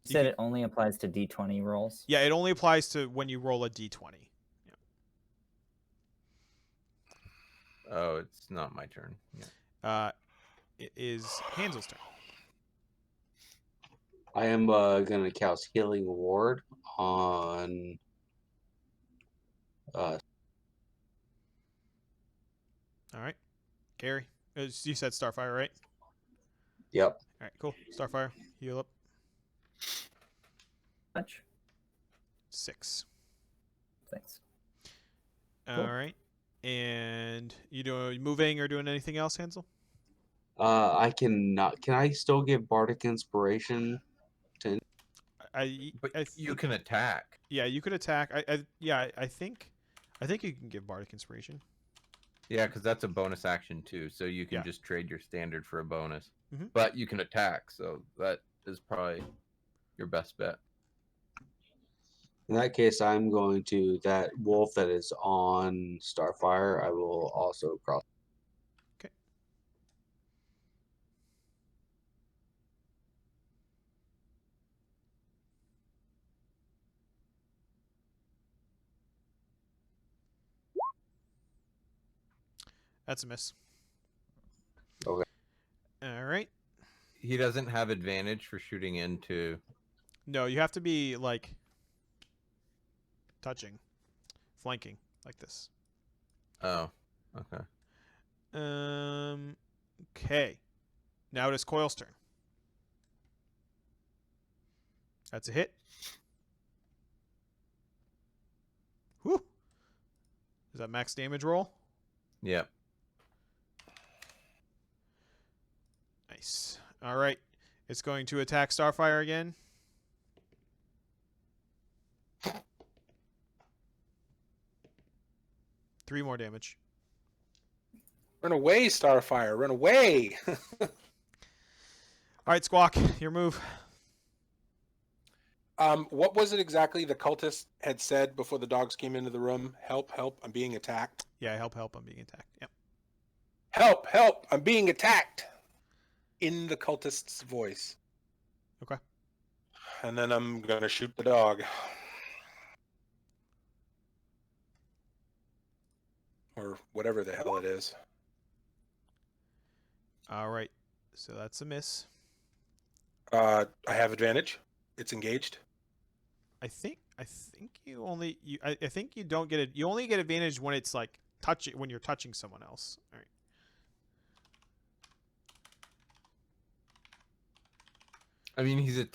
You said it only applies to D20 rolls? Yeah, it only applies to when you roll a D20. Oh, it's not my turn. Yeah. It is Hansel's turn. I am going to cast Healing Ward on. All right, Gary. You said Starfire, right? Yep. All right, cool. Starfire, heal up. Much? 6. Thanks. All right. And you doing moving or doing anything else, Hansel? I cannot. Can I still give Bardic Inspiration? But you can attack. Yeah, you could attack. I think you can give Bardic Inspiration. Yeah, because that's a bonus action too. So you can just trade your standard for a bonus. But you can attack, so that is probably your best bet. In that case, I'm going to that wolf that is on Starfire. I will also cross. Okay. That's a miss. Okay. All right. He doesn't have advantage for shooting into. No, you have to be like touching, flanking like this. Oh, okay. Okay. Now it is Coil's turn. That's a hit. Whew. Is that max damage roll? Yep. Nice. All right. It's going to attack Starfire again. Three more damage. Run away, Starfire! Run away! All right, Squawk, your move. What was it exactly the cultist had said before the dogs came into the room? Help! Help! I'm being attacked. Yeah, help! I'm being attacked. Yep. Help! Help! I'm being attacked. In the cultist's voice. Okay. And then I'm gonna shoot the dog. Or whatever the hell it is. All right. So that's a miss. I have advantage. It's engaged. I think I think you don't get it. You only get advantage when it's like when you're touching someone else. All right. I mean,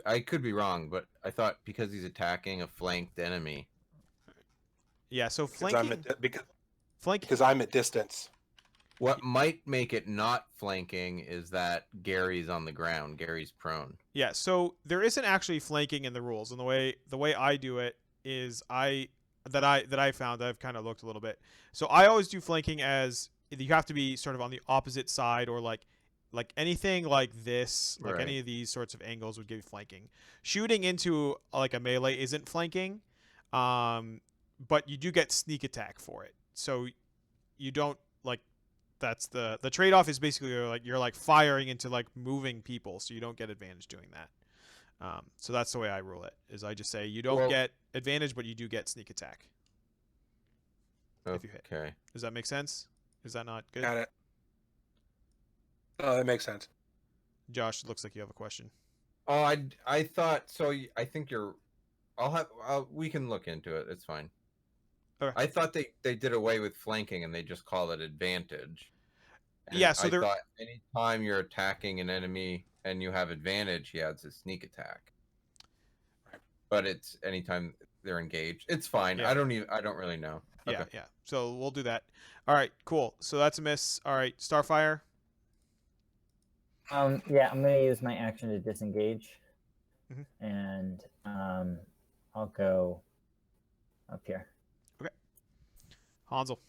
I could be wrong, but I thought because he's attacking a flanked enemy. Yeah. So Because flanking. because I'm at distance. What might make it not flanking is that Gary's on the ground. Gary's prone. Yeah. So there isn't actually flanking in the rules, and the way I do it is I found I've kind of looked a little bit. So I always do flanking as you have to be sort of on the opposite side or like anything like this, like any of these sorts of angles would give you flanking. Shooting into like a melee isn't flanking, but you do get sneak attack for it. So you don't like that's the trade-off is basically you're like firing into like moving people, so you don't get advantage doing that. So that's the way I rule it. Is I just say you don't get advantage, but you do get sneak attack. Okay. If you hit. Does that make sense? Is that not good? Got it. Oh, that makes sense. Josh, looks like you have a question. Oh, I thought so. I think you're. We can look into it. It's fine. Okay. I thought they did away with flanking and they just call it advantage. And yeah. So I thought anytime you're attacking an enemy and you have advantage, he adds a sneak attack. But it's anytime they're engaged. It's fine. Yeah. I don't really know. Yeah. Okay. Yeah. So we'll do that. All right. Cool. So that's a miss. All right. Starfire. Yeah, I'm gonna use my action to disengage, Mm-hmm. and I'll go up here. Okay. Hansel.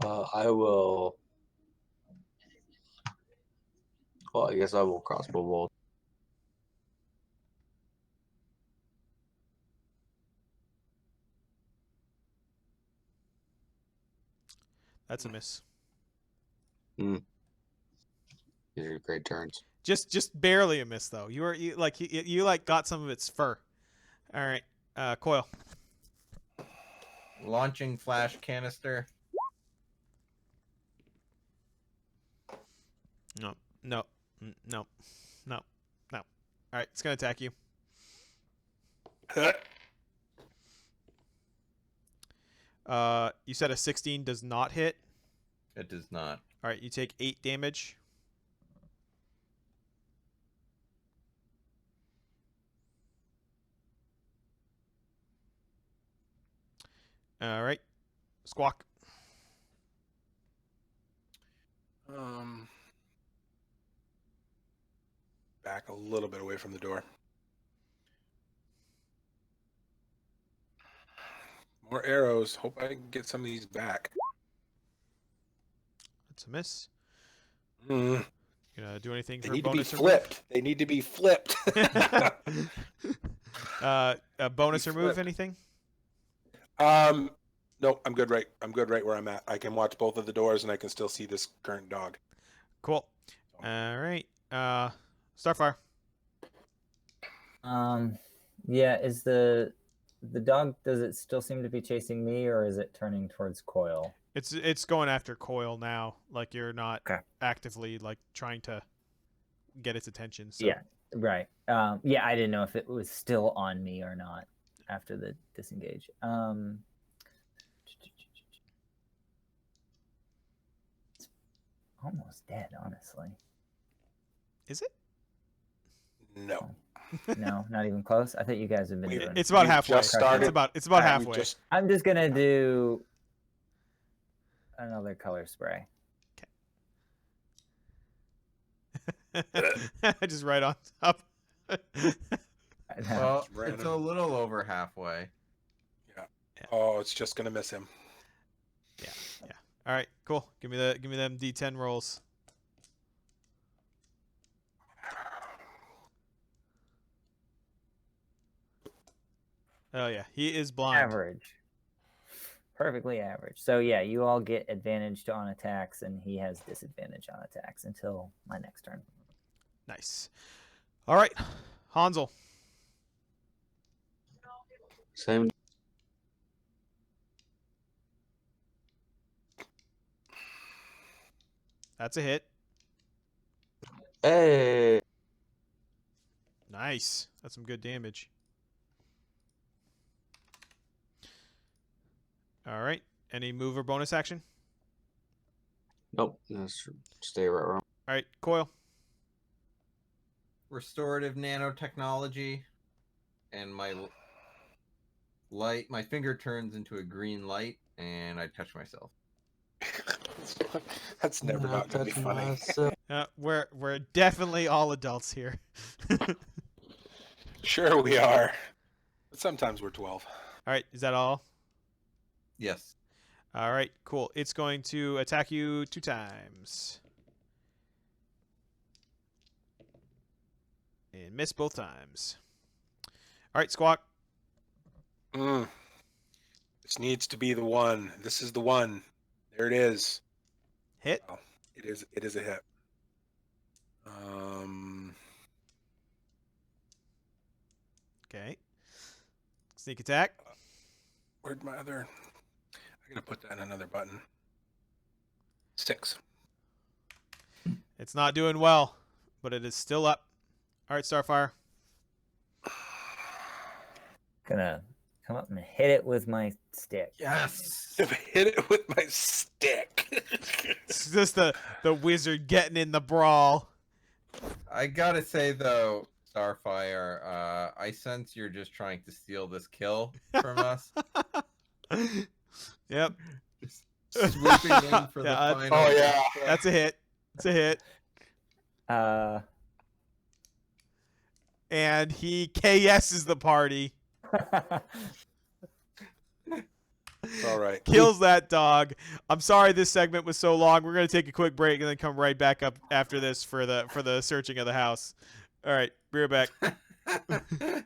I will. Well, I guess I will crossbow bolt. That's a miss. These are great turns. Just barely a miss though. You like got some of its fur. All right, Coil. Launching flash canister. No, no, no, no, no. All right, it's gonna attack you. You said a 16 does not hit. It does not. All right, you take 8 damage. All right, Squawk. Back a little bit away from the door. More arrows. Hope I can get some of these back. That's a miss. Mm. You gonna do anything They for need to be bonus or flipped. They need to be flipped. move? A bonus or move? Flip. Anything? No, I'm good. I'm good right where I'm at. I can watch both of the doors, and I can still see this current dog. Cool. All right. Starfire. Yeah, is the dog, does it still seem to be chasing me, or is it turning towards Coil? It's going after Coil now. Like you're not Okay. actively like trying to get its attention. So. Yeah, right. Yeah, I didn't know if it was still on me or not after the disengage. It's almost dead, honestly. Is it? No. No, not even close. I think you guys have been doing. It's about We halfway. just started. It's about We halfway. I'm just gonna do another color spray. Just right on top. Well, It's random. it's a little over halfway. Oh, it's just gonna miss him. Yeah. All right. Cool. Give me them D10 rolls. Oh yeah, he is blind. Average. Perfectly average. So yeah, you all get advantage on attacks, and he has disadvantage on attacks until my next turn. Nice. All right, Hansel. Same. That's a hit. Hey. Nice. That's some good damage. All right. Any move or bonus action? Nope. Let's stay right around. All right, Coil. Restorative nanotechnology, and my finger turns into a green light, and I touch myself. That's never not gonna be funny. We're definitely all adults here. Sure we are. But sometimes we're 12. All right, is that all? Yes. All right, cool. It's going to attack you 2 times. And miss both times. All right, Squawk. This needs to be the one. This is the one. There it is. Hit. Oh, it is a hit. Okay. Sneak attack. Where'd my other? I gotta put that in another button. 6. It's not doing well, but it is still up. All right, Starfire. Gonna come up and hit it with my stick. Yes. Hit it with my stick. It's just the wizard getting in the brawl. I gotta say though, Starfire, I sense you're just trying to steal this kill from us. Yep. Just swooping in for the Yeah, final. Oh yeah. That's a hit. It's a hit. And he KS's the party. It's all right. kills that dog. I'm sorry this segment was so long. We're gonna take a quick break and then come right back up after this for the searching of the house. All right, be right back.